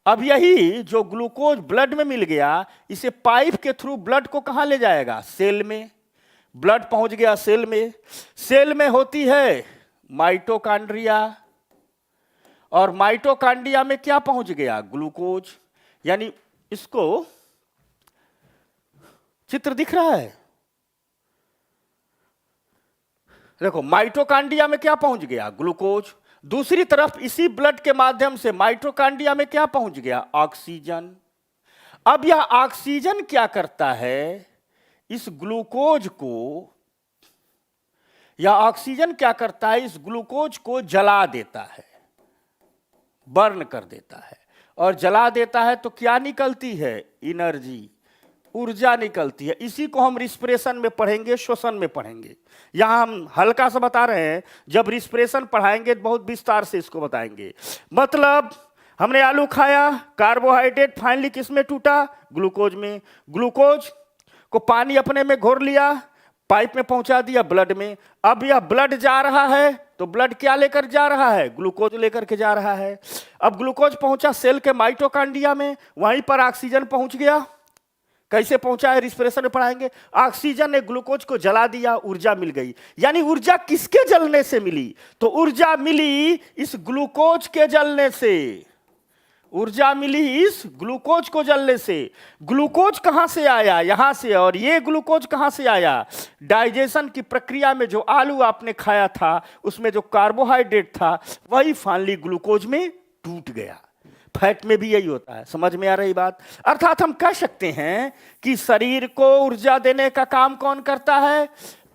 अब यही जो ग्लूकोज ब्लड में मिल गया, इसे पाइप के थ्रू ब्लड को कहां ले जाएगा? सेल में। ब्लड पहुंच गया सेल में, सेल में होती है माइटोकांड्रिया, और माइटोकांड्रिया में क्या पहुंच गया? ग्लूकोज। यानी इसको चित्र दिख रहा है, देखो माइटोकांड्रिया में क्या पहुंच गया? ग्लूकोज। दूसरी तरफ इसी ब्लड के माध्यम से माइटोकांड्रिया में क्या पहुंच गया? ऑक्सीजन। अब यह ऑक्सीजन क्या करता है? इस ग्लूकोज को, यह ऑक्सीजन क्या करता है? इस ग्लूकोज को जला देता है, बर्न कर देता है। और जला देता है तो क्या निकलती है? एनर्जी, ऊर्जा निकलती है। इसी को हम रिस्पिरेशन में पढ़ेंगे, श्वसन में पढ़ेंगे। यहां हम हल्का सा बता रहे हैं, जब रिस्पिरेशन पढ़ाएंगे तो बहुत विस्तार से इसको बताएंगे। मतलब हमने आलू खाया, कार्बोहाइड्रेट फाइनली किस में टूटा? ग्लूकोज में। ग्लूकोज को पानी अपने में घोर लिया, पाइप में पहुंचा दिया, ब्लड में। अब यह ब्लड जा रहा है तो ब्लड क्या लेकर जा रहा है? ग्लूकोज लेकर के जा रहा है। अब ग्लूकोज पहुंचा सेल के माइटोकांड्रिया में, वहीं पर ऑक्सीजन पहुंच गया। कैसे पहुंचा है? रिस्पिरेशन में पढ़ाएंगे। ऑक्सीजन ने ग्लूकोज को जला दिया, ऊर्जा मिल गई। यानी ऊर्जा किसके जलने से मिली? तो ऊर्जा मिली इस ग्लूकोज के जलने से। ऊर्जा मिली इस ग्लूकोज को जलने से। ग्लूकोज कहां से आया? यहां से। और ये ग्लूकोज कहां से आया? डाइजेशन की प्रक्रिया में जो आलू आपने खाया था उसमें जो कार्बोहाइड्रेट था वही फाइनली ग्लूकोज में टूट गया। फैट में भी यही होता है। समझ में आ रही बात? अर्थात हम कह सकते हैं कि शरीर को ऊर्जा देने का काम कौन करता है?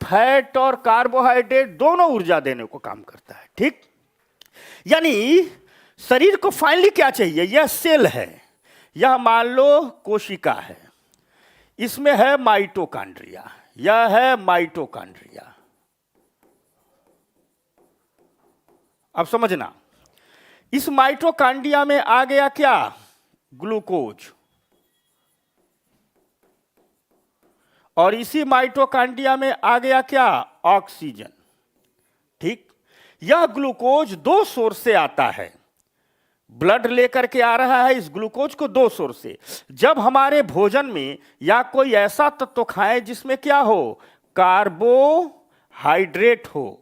फैट और कार्बोहाइड्रेट दोनों ऊर्जा देने को काम करता है। ठीक, यानी शरीर को फाइनली क्या चाहिए? यह सेल है, यह मान लो कोशिका है, इसमें है माइटोकांड्रिया, यह है माइटोकांड्रिया। अब समझना, इस माइटोकांड्रिया में आ गया क्या? ग्लूकोज, और इसी माइटोकांड्रिया में आ गया क्या, ऑक्सीजन। ठीक, यह ग्लूकोज दो सोर्स से आता है, ब्लड लेकर के आ रहा है इस ग्लूकोज को दो सोर्स से। जब हमारे भोजन में या कोई ऐसा तत्व खाएं जिसमें क्या हो, कार्बोहाइड्रेट हो,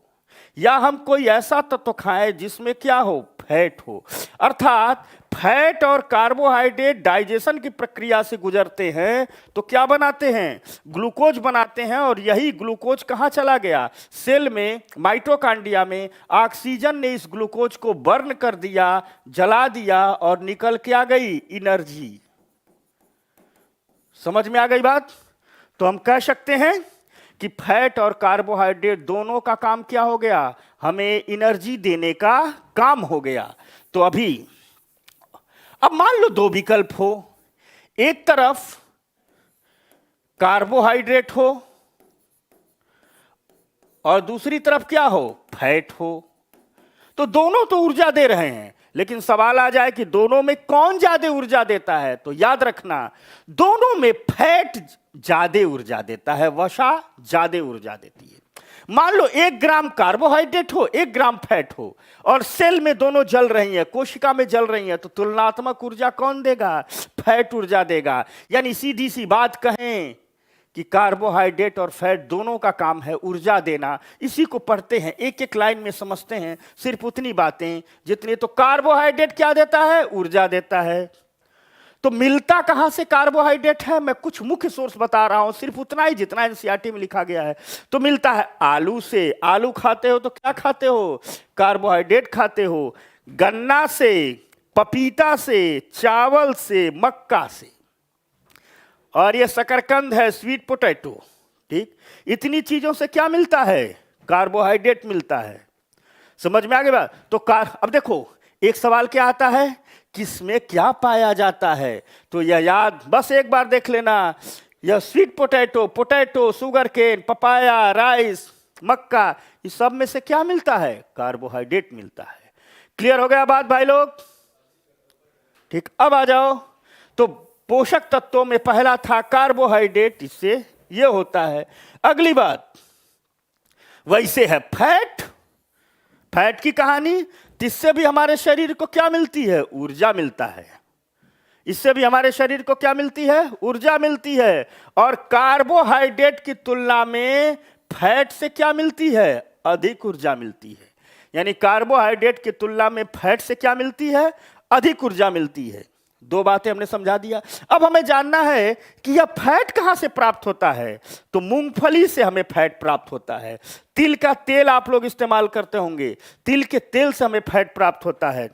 या हम कोई ऐसा तत्व खाएं जिसमें क्या हो, फैट हो, अर्थात फैट और कार्बोहाइड्रेट डाइजेशन की प्रक्रिया से गुजरते हैं तो क्या बनाते हैं, ग्लूकोज बनाते हैं। और यही ग्लूकोज कहां चला गया, सेल में, माइटोकांड्रिया में। ऑक्सीजन ने इस ग्लूकोज को बर्न कर दिया, जला दिया, और निकल के आ गई एनर्जी। समझ में आ गई बात। तो हम कह सकते हैं कि फैट और कार्बोहाइड्रेट दोनों का काम क्या हो गया, हमें एनर्जी देने का काम हो गया। तो अभी अब मान लो दो विकल्प हो, एक तरफ कार्बोहाइड्रेट हो और दूसरी तरफ क्या हो, फैट हो। तो दोनों तो ऊर्जा दे रहे हैं, लेकिन सवाल आ जाए कि दोनों में कौन ज्यादा ऊर्जा देता है। तो याद रखना, दोनों में फैट ज्यादा ऊर्जा देता है, वसा ज्यादा ऊर्जा देती है। मान लो 1 ग्राम कार्बोहाइड्रेट हो, 1 ग्राम फैट हो, और सेल में दोनों जल रही हैं, कोशिका में जल रही हैं, तो तुलनात्मक ऊर्जा कौन देगा, फैट ऊर्जा देगा। यानी सीधी सी बात कहें कि कार्बोहाइड्रेट और फैट दोनों का काम है ऊर्जा देना। इसी को पढ़ते हैं, एक एक लाइन में समझते हैं, सिर्फ उतनी बातें जितनी। तो कार्बोहाइड्रेट क्या देता है, ऊर्जा देता है। तो मिलता कहां से कार्बोहाइड्रेट है, मैं कुछ मुख्य सोर्स बता रहा हूं, सिर्फ उतना ही जितना एनसीईआरटी में लिखा गया है। तो मिलता है आलू से, आलू खाते हो तो क्या खाते हो, कार्बोहाइड्रेट खाते हो। गन्ना से, पपीता से, चावल से, मक्का से, और ये शकरकंद है, स्वीट पोटैटो। ठीक, इतनी चीजों से क्या मिलता है, कार्बोहाइड्रेट मिलता है। समझ में आ गई बात। तो अब देखो, एक सवाल क्या आता है, किसमें क्या पाया जाता है। तो यह याद बस एक बार देख लेना, यह sweet potato, potato, sugar cane, papaya, rice, मक्का, इस सब में से क्या मिलता है, कार्बोहाइड्रेट मिलता है। क्लियर हो गया बात भाई लोग। ठीक, अब आ जाओ। तो पोषक तत्वों में पहला था कार्बोहाइड्रेट, इससे यह होता है। अगली बात वैसे है फैट। फैट की कहानी, इससे भी हमारे शरीर को क्या मिलती है, ऊर्जा मिलता है। इससे भी हमारे शरीर को क्या मिलती है, ऊर्जा मिलती है। और कार्बोहाइड्रेट की तुलना में फैट से क्या मिलती है, अधिक ऊर्जा मिलती है। यानी कार्बोहाइड्रेट की तुलना में फैट से क्या मिलती है, अधिक ऊर्जा मिलती है। दो बातें हमने समझा दिया। अब हमें जानना है कि यह फैट कहां से प्राप्त होता है। तो मूंगफली से हमें फैट प्राप्त होता है। तिल का तेल आप लोग इस्तेमाल करते होंगे, तिल के तेल से हमें फैट प्राप्त होता है।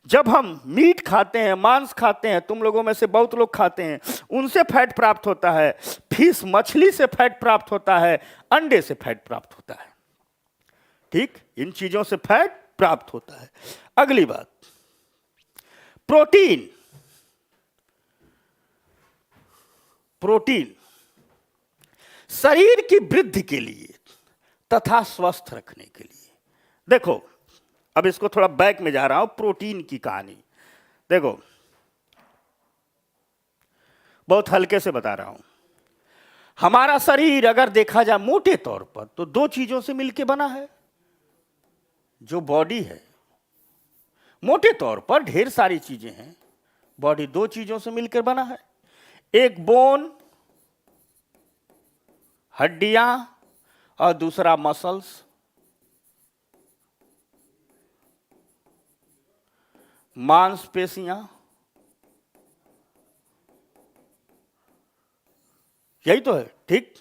जब हम मीट खाते हैं, मांस खाते हैं, तुम लोगों में से बहुत लोग खाते हैं, उनसे फैट प्राप्त होता है। फिश, मछली से फैट प्राप्त होता है, अंडे से फैट प्राप्त होता है। ठीक, इन चीजों से फैट प्राप्त होता है। अगली बात, प्रोटीन। प्रोटीन शरीर की वृद्धि के लिए तथा स्वस्थ रखने के लिए। देखो, अब इसको थोड़ा बैक में जा रहा हूं, प्रोटीन की कहानी देखो, बहुत हल्के से बता रहा हूं। हमारा शरीर अगर देखा जाए मोटे तौर पर तो दो चीजों से मिलकर बना है। जो बॉडी है, मोटे तौर पर ढेर सारी चीजें हैं, बॉडी दो चीजों से मिलकर बना है। एक बोन, हड्डियां, और दूसरा मसल्स। मांसपेशियां, यही तो है। ठीक,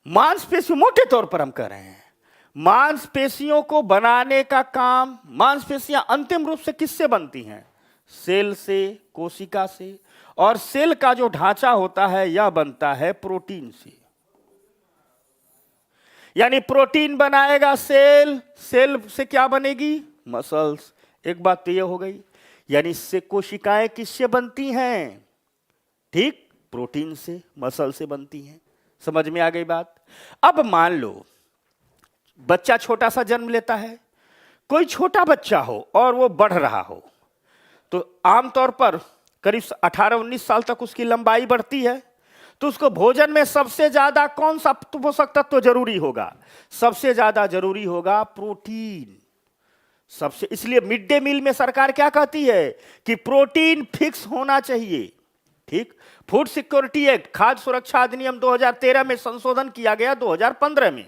मांसपेशियों, मोटे तौर पर हम कह रहे हैं, मांसपेशियों को बनाने का काम, मांसपेशियां अंतिम रूप से किससे बनती हैं, सेल से, कोशिका से। और सेल का जो ढांचा होता है यह बनता है प्रोटीन से। यानी प्रोटीन बनाएगा सेल, सेल से क्या बनेगी, मसल्स। एक बात तो यह हो गई। यानी इससे कोशिकाएं किससे बनती हैं, ठीक, प्रोटीन से, मसल से बनती हैं। समझ में आ गई बात। अब मान लो बच्चा छोटा सा जन्म लेता है, कोई छोटा बच्चा हो और वो बढ़ रहा हो, तो आमतौर पर करीब 18-19 साल तक उसकी लंबाई बढ़ती है। तो उसको भोजन में सबसे ज्यादा कौन सा पोषक तत्व जरूरी होगा? सबसे ज्यादा जरूरी होगा प्रोटीन। सबसे, इसलिए मिड डे मील में सरकार क्या कहती है कि प्रोटीन फिक्स होना चाहिए। ठीक, फूड सिक्योरिटी एक्ट, खाद्य सुरक्षा अधिनियम 2013 में संशोधन किया गया 2015 में।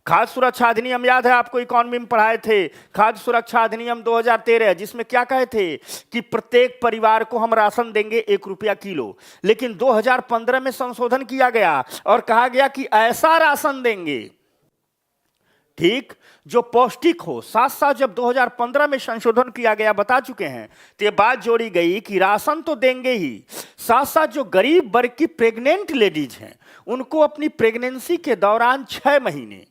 खाद्य सुरक्षा अधिनियम याद है आपको, इकोनॉमी में पढ़ाए थे। खाद्य सुरक्षा अधिनियम 2013, जिसमें क्या कहे थे कि प्रत्येक परिवार को हम राशन देंगे 1 रुपया किलो। लेकिन 2015 में संशोधन किया गया और कहा गया कि ऐसा राशन देंगे, ठीक, जो पौष्टिक हो। साथ साथ जब 2015 में संशोधन किया गया, बता चुके हैं, तो ये बात जोड़ी गई कि राशन तो देंगे ही, साथ साथ जो गरीब वर्ग की प्रेग्नेंट लेडीज हैं उनको अपनी प्रेगनेंसी के दौरान 6 महीने,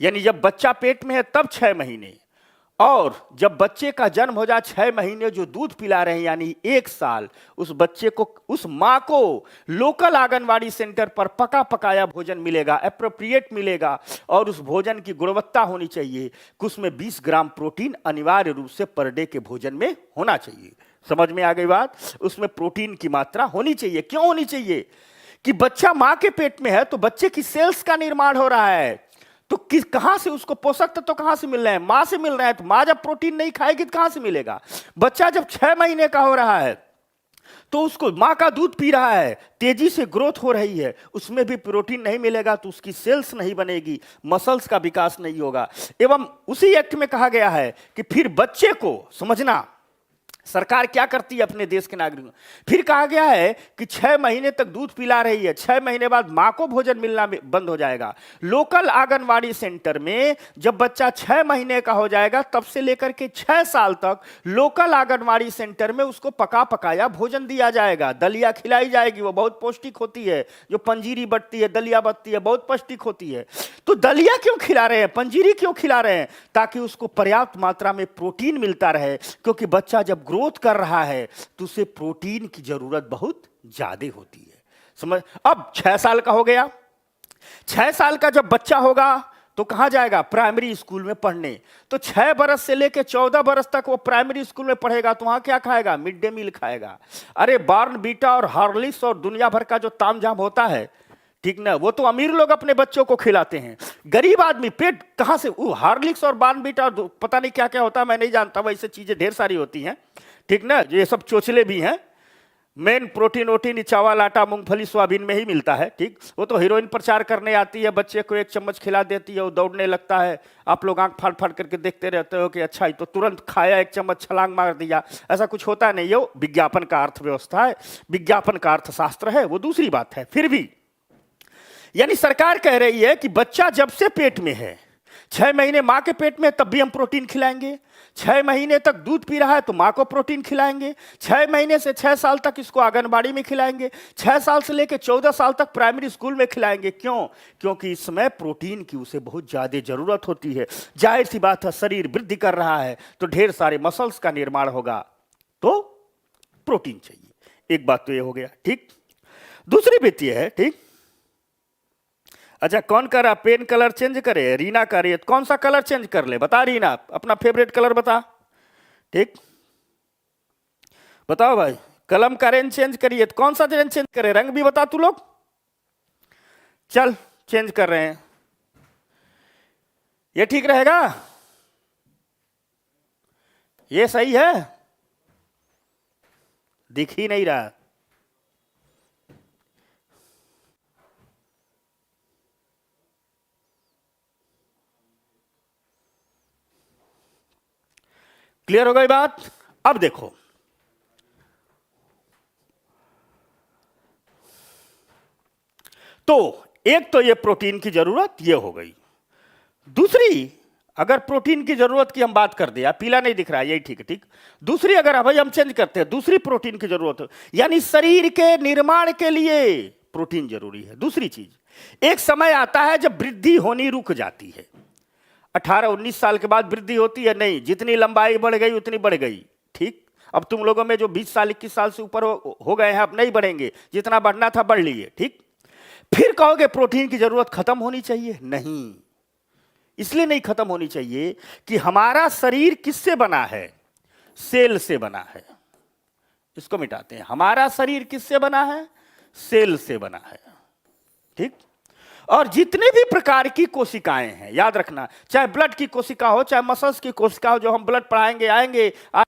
यानी जब बच्चा पेट में है तब 6 महीने, और जब बच्चे का जन्म हो जाए 6 महीने जो दूध पिला रहे हैं यानी 1 साल, उस बच्चे को, उस मां को लोकल आंगनवाड़ी सेंटर पर पका पकाया भोजन मिलेगा, एप्रोप्रिएट मिलेगा, और उस भोजन की गुणवत्ता होनी चाहिए कि उसमें 20 ग्राम प्रोटीन अनिवार्य रूप से पर डे के भोजन में होना चाहिए। समझ में आ गई बात? उसमें प्रोटीन की मात्रा होनी चाहिए। क्यों होनी चाहिए? कि बच्चा मां के पेट में है तो बच्चे की सेल्स का निर्माण हो रहा है, तो किस, कहां से उसको पोषक तत्व तो कहां से मिल रहे हैं? मां से मिल रहे हैं। तो मां जब प्रोटीन नहीं खाएगी तो कहां से मिलेगा? बच्चा जब 6 महीने का हो रहा है तो उसको मां का दूध पी रहा है, तेजी से ग्रोथ हो रही है, उसमें भी प्रोटीन नहीं मिलेगा तो उसकी सेल्स नहीं बनेगी, मसल्स का विकास नहीं होगा। एवं उसी एक्ट में कहा गया है कि फिर बच्चे को, समझना सरकार क्या करती है अपने देश के नागरिकों, फिर कहा गया है कि 6 महीने तक दूध पिला रही है, 6 महीने बाद मां को भोजन मिलना बंद हो जाएगा। लोकल आंगनवाड़ी सेंटर में जब बच्चा 6 महीने का हो जाएगा तब से लेकर के 6 साल तक लोकल आंगनवाड़ी सेंटर में उसको पका पकाया भोजन दिया जाएगा, दलिया खिलाई जाएगी, वो बहुत पौष्टिक होती है। जो पंजीरी बटती है, दलिया बटती है, बहुत पौष्टिक होती है। तो दलिया क्यों खिला रहे हैं, पंजीरी क्यों खिला रहे हैं? ताकि उसको पर्याप्त मात्रा में प्रोटीन मिलता रहे, क्योंकि बच्चा जब ग्रोथ कर रहा है तो उसे प्रोटीन की जरूरत बहुत ज्यादा होती है। समझ? अब 6 साल का हो गया, 6 साल का जब बच्चा होगा तो कहां जाएगा? प्राइमरी स्कूल में पढ़ने। तो 6 बरस से लेकर 14 बरस तक वो प्राइमरी स्कूल में पढ़ेगा, तो वहां क्या खाएगा? मिड डे मील खाएगा। अरे बॉर्नवीटा और हॉर्लिक्स और दुनिया भर का जो तामझाम होता है, ठीक ना, वो तो अमीर लोग अपने बच्चों को खिलाते हैं। गरीब आदमी पेट कहां से? वो हार्लिक्स और बॉर्नवीटा और पता नहीं क्या क्या होता है, मैं नहीं जानता, वैसे चीजें ढेर सारी होती हैं, ठीक ना, ये सब चोचले भी हैं। मेन प्रोटीन वोटीन चावल आटा मूंगफली सोयाबीन में ही मिलता है, ठीक। वो तो हीरोइन प्रचार करने आती है, बच्चे को 1 चम्मच खिला देती है, वो दौड़ने लगता है, आप लोग आंख फाड़ फाड़ करके देखते रहते हो कि अच्छा ही तो तुरंत खाया, 1 चम्मच छलांग मार दिया। ऐसा कुछ होता नहीं है, वो विज्ञापन का अर्थव्यवस्था है, विज्ञापन का अर्थशास्त्र है, वो दूसरी बात है। फिर भी यानी सरकार कह रही है कि बच्चा जब से पेट में है, 6 महीने मां के पेट में, तब भी हम प्रोटीन खिलाएंगे। 6 महीने तक दूध पी रहा है तो मां को प्रोटीन खिलाएंगे। 6 महीने से 6 साल तक इसको आंगनबाड़ी में खिलाएंगे। 6 साल से लेकर 14 साल तक प्राइमरी स्कूल में खिलाएंगे। क्यों? क्योंकि इस समय प्रोटीन की उसे बहुत ज्यादा जरूरत होती है। जाहिर सी बात है, शरीर वृद्धि कर रहा है तो ढेर सारे मसल्स का निर्माण होगा, तो प्रोटीन चाहिए। एक बात तो ये हो गया, ठीक। दूसरी बात ये है, ठीक। अच्छा, कौन कर रहा पेन कलर चेंज करे? रीना कर रही है, कौन सा कलर चेंज कर ले? बता रीना, अपना फेवरेट कलर बता, ठीक। बताओ भाई, कलम का रेंज चेंज करिए तो कौन सा रेंज चेंज करे? रंग भी बता तू लोग। चल चेंज कर रहे हैं, ये ठीक रहेगा? ये सही है? दिख ही नहीं रहा। क्लियर हो गई बात? अब देखो, तो एक तो ये प्रोटीन की जरूरत ये हो गई। दूसरी, अगर प्रोटीन की जरूरत की हम बात कर दिया, पीला नहीं दिख रहा है, यही ठीक है, ठीक। दूसरी, अगर भाई हम चेंज करते हैं, दूसरी प्रोटीन की जरूरत हो, यानी शरीर के निर्माण के लिए प्रोटीन जरूरी है। दूसरी चीज, एक समय आता है जब वृद्धि होनी रुक जाती है। 18-19 साल के बाद वृद्धि होती है नहीं, जितनी लंबाई बढ़ गई उतनी बढ़ गई, ठीक। अब तुम लोगों में जो 20 साल 21 साल से ऊपर हो गए हैं, अब नहीं बढ़ेंगे, जितना बढ़ना था बढ़ लिए, ठीक। फिर कहोगे प्रोटीन की जरूरत खत्म होनी चाहिए? नहीं, इसलिए नहीं खत्म होनी चाहिए कि हमारा शरीर किससे बना है? सेल से बना है। इसको मिटाते हैं। हमारा शरीर किससे बना है? सेल से बना है। ठीक। और जितने भी प्रकार की कोशिकाएं हैं, याद रखना, चाहे ब्लड की कोशिका हो, चाहे मसल्स की कोशिका हो, जो हम ब्लड पढ़ाएंगे आएंगे। आ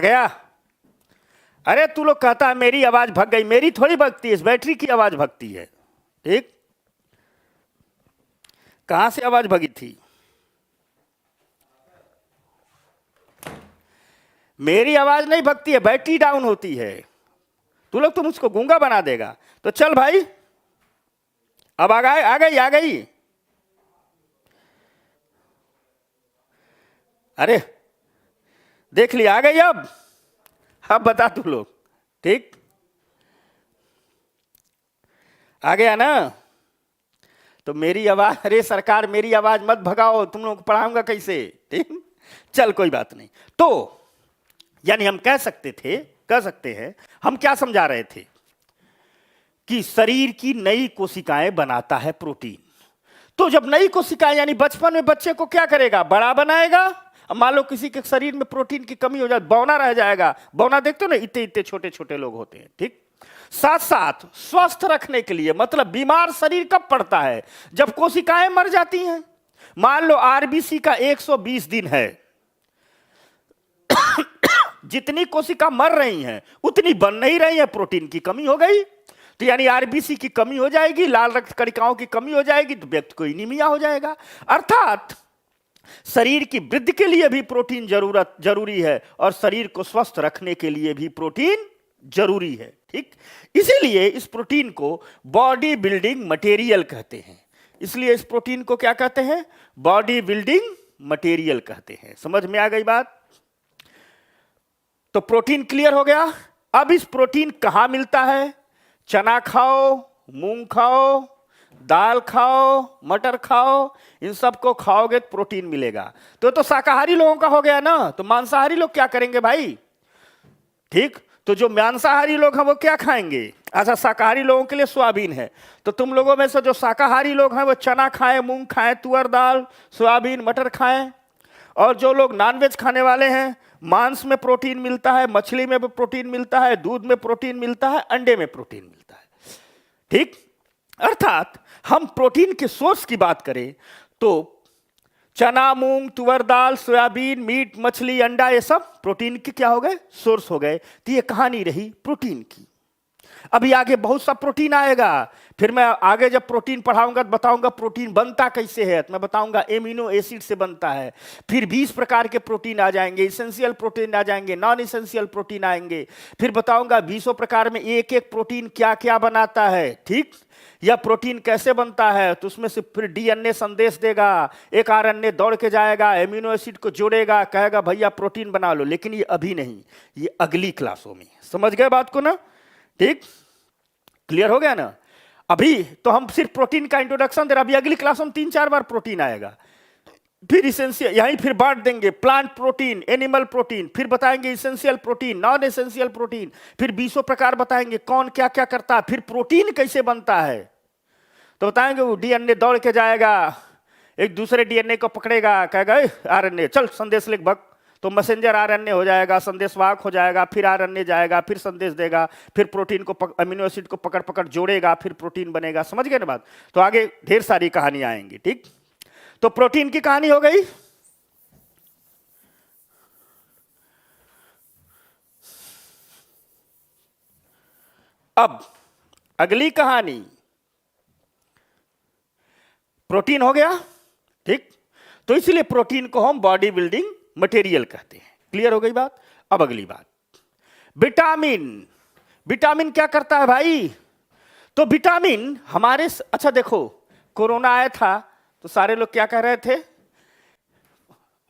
गया? अरे तू लोग कहता है मेरी आवाज भग गई, मेरी थोड़ी भगती है, इस बैटरी की आवाज भगती है। ठीक। कहां से आवाज भगी थी? मेरी आवाज नहीं भगती है, बैटरी डाउन होती है। तू लोग तो मुझको गूंगा बना देगा। तो चल भाई, अब आ गई, आ गई, आ गई। अरे देख लिया, आ गई। अब बता तू लोग। ठीक, आ गया ना? तो मेरी आवाज, अरे सरकार मेरी आवाज मत भगाओ, तुम लोग को पढ़ाऊंगा कैसे? ठीक, चल कोई बात नहीं। तो यानी हम कह सकते हैं, हम क्या समझा रहे थे कि शरीर की नई कोशिकाएं बनाता है प्रोटीन। तो जब नई कोशिकाएं, यानी बचपन में बच्चे को क्या करेगा? बड़ा बनाएगा। अब मान लो किसी के शरीर में प्रोटीन की कमी हो जाए, बौना रह जाएगा। बौना देखते हो ना, इतने इतने छोटे छोटे लोग होते हैं। ठीक। साथ साथ स्वस्थ रखने के लिए, मतलब बीमार शरीर कब पड़ता है? जब कोशिकाएं मर जाती हैं। मान लो आरबीसी का 120 दिन है, जितनी कोशिका मर रही हैं उतनी बन नहीं रही है, प्रोटीन की कमी हो गई। तो यानी आरबीसी की कमी हो जाएगी, लाल रक्त कणिकाओं की कमी हो जाएगी, तो व्यक्ति को एनीमिया हो जाएगा। अर्थात शरीर की वृद्धि के लिए भी प्रोटीन जरूरी है और शरीर को स्वस्थ रखने के लिए भी प्रोटीन जरूरी है। ठीक, इसीलिए इस प्रोटीन को बॉडी बिल्डिंग मटेरियल कहते हैं। इसलिए इस प्रोटीन को क्या कहते हैं? बॉडी बिल्डिंग मटेरियल कहते हैं। समझ में आ गई बात? तो प्रोटीन क्लियर हो गया। अब इस प्रोटीन कहां मिलता है? चना खाओ, मूंग खाओ, दाल खाओ, मटर खाओ, इन सबको खाओगे तो प्रोटीन मिलेगा। तो शाकाहारी लोगों का हो गया ना। तो मांसाहारी लोग क्या करेंगे भाई? ठीक, तो जो मांसाहारी लोग हैं वो क्या खाएंगे? अच्छा, शाकाहारी लोगों के लिए सोयाबीन है, तो तुम लोगों में से जो शाकाहारी लोग हैं वो चना खाएं, मूंग खाएं, तुअर दाल, सोयाबीन, मटर खाएं। और जो लोग नॉनवेज खाने वाले हैं, मांस में प्रोटीन मिलता है, मछली में भी प्रोटीन मिलता है, दूध में प्रोटीन मिलता है, अंडे में प्रोटीन मिलता है। ठीक, अर्थात हम प्रोटीन के सोर्स की बात करें तो चना, मूंग, तुअर दाल, सोयाबीन, मीट, मछली, अंडा, ये सब प्रोटीन के क्या हो गए? सोर्स हो गए। तो ये कहानी रही प्रोटीन की। अभी आगे बहुत सा प्रोटीन आएगा, फिर मैं आगे जब प्रोटीन पढ़ाऊंगा तो बताऊंगा प्रोटीन बनता कैसे है। तो मैं बताऊंगा एमिनो एसिड से बनता है। फिर 20 प्रकार के प्रोटीन आ जाएंगे, इसेंशियल प्रोटीन आ जाएंगे, नॉन इसेंशियल प्रोटीन आएंगे। फिर बताऊंगा 20 प्रकार में एक एक प्रोटीन क्या क्या बनाता है। ठीक, या प्रोटीन कैसे बनता है, तो उसमें से फिर डीएनए संदेश देगा, एक आरएनए दौड़ के जाएगा, एमिनो एसिड को जोड़ेगा, कहेगा भैया प्रोटीन बना लो। लेकिन ये अभी नहीं, ये अगली क्लासों में। समझ गए बात को ना? ठीक, क्लियर हो गया ना? अभी तो हम सिर्फ प्रोटीन का इंट्रोडक्शन दे रहे, अभी अगली क्लासों में 3-4 बार प्रोटीन आएगा। फिर इसेंशियल, यहीं फिर बांट देंगे, प्लांट प्रोटीन, एनिमल प्रोटीन, फिर बताएंगे essential protein, non essential protein, फिर 20 प्रकार बताएंगे कौन क्या क्या करता है, फिर प्रोटीन कैसे बनता है। तो बताएंगे वो डीएनए दौड़ के जाएगा, एक दूसरे डीएनए को पकड़ेगा, कहेगा आरएनए चल संदेश लिख भग, तो मैसेंजर आरएनए हो जाएगा, संदेशवाहक हो जाएगा, फिर आरएनए जाएगा, फिर संदेश देगा, फिर प्रोटीन को अमीनो एसिड को पकड़ पकड़ जोड़ेगा, फिर प्रोटीन बनेगा। समझ गए ना बात? तो आगे ढेर सारी कहानी आएंगी। ठीक, तो प्रोटीन की कहानी हो गई। अब अगली कहानी, प्रोटीन हो गया। ठीक, तो इसलिए प्रोटीन को हम बॉडी बिल्डिंग मटेरियल कहते हैं। क्लियर हो गई बात? अब अगली बात, विटामिन। विटामिन क्या करता है भाई? तो विटामिन हमारे, अच्छा देखो, कोरोना आया था तो सारे लोग क्या कह रहे थे?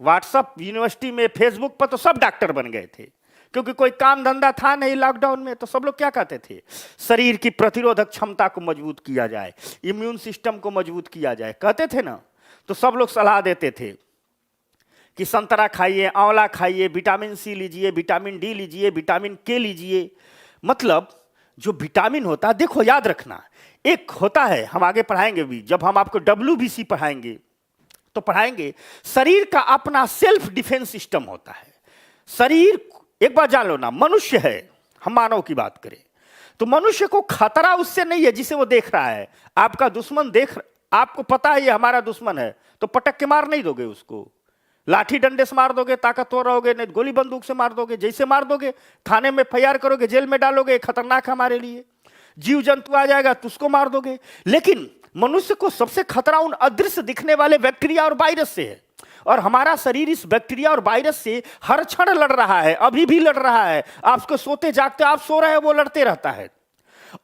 व्हाट्सएप, यूनिवर्सिटी में, फेसबुक पर तो सब डॉक्टर बन गए थे, क्योंकि कोई काम धंधा था नहीं लॉकडाउन में। तो सब लोग क्या कहते थे? शरीर की प्रतिरोधक क्षमता को मजबूत किया जाए, इम्यून सिस्टम को मजबूत किया जाए, कहते थे ना। तो सब लोग सलाह देते थे कि संतरा खाइए, आंवला खाइए, विटामिन सी लीजिए, विटामिन डी लीजिए, विटामिन के लीजिए। मतलब जो विटामिन होता है, देखो याद रखना, एक होता है, हम आगे पढ़ाएंगे भी, जब हम आपको WBC पढ़ाएंगे तो पढ़ाएंगे, शरीर का अपना सेल्फ डिफेंस सिस्टम होता है। शरीर, एक बात जान लो ना, मनुष्य है, हम मानव की बात करें तो मनुष्य को खतरा उससे नहीं है जिसे वो देख रहा है। आपका दुश्मन आपको पता है ये हमारा दुश्मन है, तो पटक के मार नहीं दोगे उसको, लाठी डंडे से मार दोगे, ताकतवर रहोगे, नहीं गोली बंदूक से मार दोगे। जैसे मार दोगे, थाने में FIR करोगे, जेल में डालोगे, खतरनाक है हमारे लिए। जीव जंतु आ जाएगा तो उसको मार दोगे। लेकिन मनुष्य को सबसे खतरा उन अदृश्य दिखने वाले बैक्टीरिया और वायरस से है, और हमारा शरीर इस बैक्टीरिया और वायरस से हर क्षण लड़ रहा है, अभी भी लड़ रहा है। आपको सोते जागते, आप सो रहे हैं, वो लड़ते रहता है।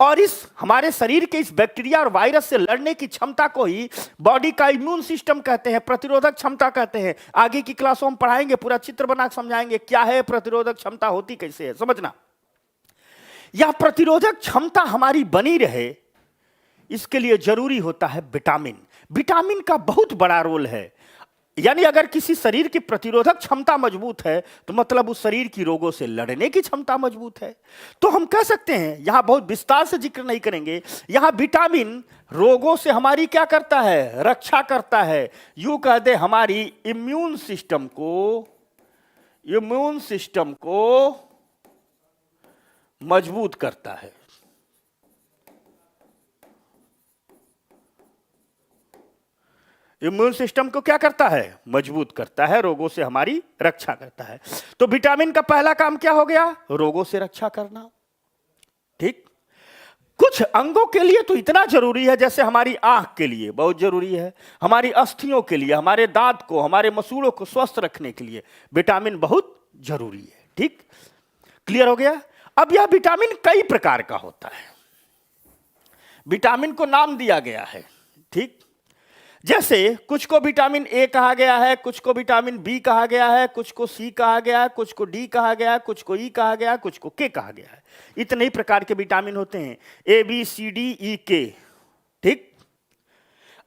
और इस हमारे शरीर के इस बैक्टीरिया और वायरस से लड़ने की क्षमता को ही बॉडी का इम्यून सिस्टम कहते हैं, प्रतिरोधक क्षमता कहते हैं। आगे की क्लासों में पढ़ाएंगे, पूरा चित्र बना समझाएंगे क्या है प्रतिरोधक क्षमता, होती कैसे है, समझना। यह प्रतिरोधक क्षमता हमारी बनी रहे, इसके लिए जरूरी होता है विटामिन। विटामिन का बहुत बड़ा रोल है। यानी अगर किसी शरीर की प्रतिरोधक क्षमता मजबूत है तो मतलब उस शरीर की रोगों से लड़ने की क्षमता मजबूत है। तो हम कह सकते हैं, यहां बहुत विस्तार से जिक्र नहीं करेंगे, यहां विटामिन रोगों से हमारी क्या करता है? रक्षा करता है। यूं कह दे, हमारी इम्यून सिस्टम को मजबूत करता है। इम्यून सिस्टम को क्या करता है? मजबूत करता है, रोगों से हमारी रक्षा करता है। तो विटामिन का पहला काम क्या हो गया? रोगों से रक्षा करना। ठीक, कुछ अंगों के लिए तो इतना जरूरी है, जैसे हमारी आंख के लिए बहुत जरूरी है, हमारी अस्थियों के लिए, हमारे दांत को, हमारे मसूड़ों को स्वस्थ रखने के लिए विटामिन बहुत जरूरी है। ठीक, क्लियर हो गया। अब यह विटामिन कई प्रकार का होता है, विटामिन को नाम दिया गया है। ठीक, जैसे कुछ को विटामिन ए कहा गया है, कुछ को विटामिन बी कहा गया है, कुछ को सी कहा गया है, कुछ को डी कहा गया है, कुछ को ई कहा गया है, कुछ को के कहा गया है। इतने ही प्रकार के विटामिन होते हैं, A B C D E के। ठीक,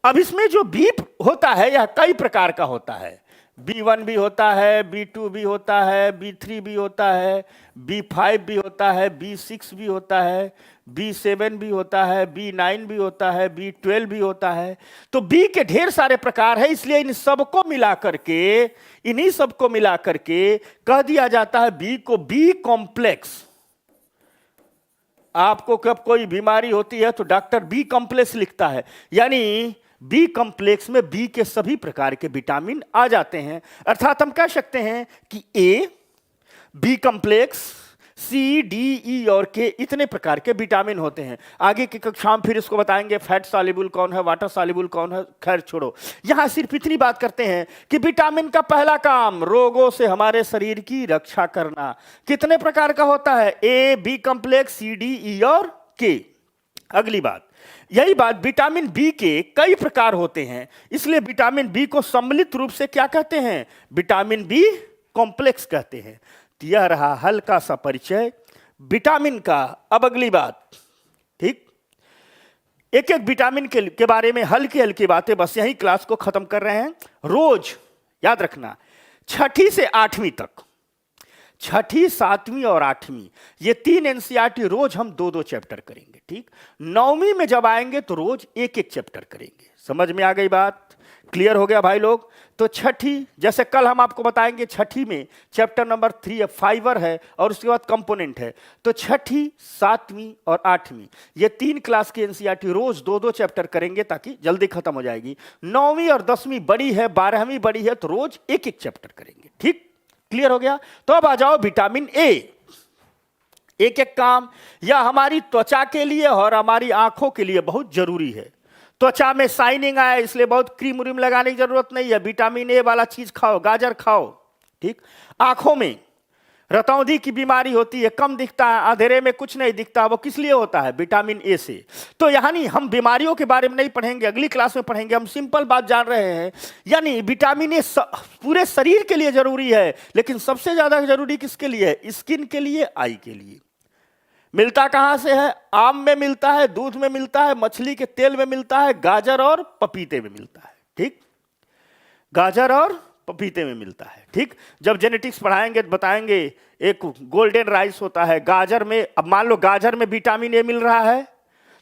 अब इसमें जो बी होता है यह कई प्रकार का होता है। B1 भी होता है, B2 भी होता है, B3 भी होता है, B5 भी होता है, B6 भी होता है, B7 भी होता है, B9 भी होता है, B12 भी होता है। तो B के ढेर सारे प्रकार है, इसलिए इन सबको मिला करके, इन्हीं सबको मिला करके कह दिया जाता है B को B कॉम्प्लेक्स। आपको कब कोई बीमारी होती है तो डॉक्टर B कॉम्प्लेक्स लिखता है, यानी बी कॉम्प्लेक्स में बी के सभी प्रकार के विटामिन आ जाते हैं। अर्थात हम कह सकते हैं कि ए, बी कॉम्प्लेक्स, सी, डी, ई और के इतने प्रकार के विटामिन होते हैं। आगे की कक्षा में फिर इसको बताएंगे, फैट सॉल्युबल कौन है, वाटर सॉल्युबल कौन है, खैर छोड़ो। यहां सिर्फ इतनी बात करते हैं कि विटामिन का पहला काम रोगों से हमारे शरीर की रक्षा करना। कितने प्रकार का होता है, ए, बी कॉम्प्लेक्स, सी, डी, ई और के। अगली बात, यही बात, विटामिन बी के कई प्रकार होते हैं, इसलिए विटामिन बी को सम्मिलित रूप से क्या कहते हैं, विटामिन बी कॉम्प्लेक्स कहते हैं। तो यह रहा हल्का सा परिचय विटामिन का। अब अगली बात, ठीक, एक एक विटामिन के बारे में हल्की हल्की बातें, बस यही क्लास को खत्म कर रहे हैं। रोज याद रखना, 6ठी से 8वीं तक, 6ठी, 7वीं और 8वीं, ये 3 एनसीईआरटी रोज हम 2-2 चैप्टर करेंगे। ठीक, 9वीं में जब आएंगे तो रोज 1-1 चैप्टर करेंगे। समझ में आ गई बात, क्लियर हो गया भाई लोग। तो 6ठी, जैसे कल हम आपको बताएंगे, 6ठी में चैप्टर नंबर 3 फाइबर है और उसके बाद कंपोनेंट है। तो 6ठी, 7वीं और 8वीं, ये 3 क्लास की एनसीईआरटी रोज 2-2 चैप्टर करेंगे ताकि जल्दी खत्म हो जाएगी। 9वीं और 10वीं बड़ी है, 12वीं बड़ी है, तो रोज 1-1 चैप्टर करेंगे। ठीक, क्लियर हो गया। तो अब आ जाओ विटामिन ए। एक एक काम, यह हमारी त्वचा के लिए और हमारी आंखों के लिए बहुत जरूरी है। त्वचा में शाइनिंग आए इसलिए बहुत क्रीम व्रीम लगाने की जरूरत नहीं है, विटामिन ए वाला चीज खाओ, गाजर खाओ। ठीक, आंखों में रतौंधी की बीमारी होती है, कम दिखता है, अंधेरे में कुछ नहीं दिखता, वो किस लिए होता है, विटामिन ए से। तो यानी हम बीमारियों के बारे में नहीं पढ़ेंगे, अगली क्लास में पढ़ेंगे, हम सिंपल बात जान रहे हैं। यानी विटामिन ए पूरे शरीर के लिए जरूरी है, लेकिन सबसे ज्यादा जरूरी किसके लिए है, स्किन के लिए, आई के लिए। मिलता कहां से है, आम में मिलता है, दूध में मिलता है, मछली के तेल में मिलता है, गाजर और पपीते में मिलता है। ठीक, गाजर और पपीते में मिलता है। ठीक, जब जेनेटिक्स पढ़ाएंगे तो बताएंगे, एक गोल्डन राइस होता है, गाजर में, अब मान लो गाजर में विटामिन ए मिल रहा है,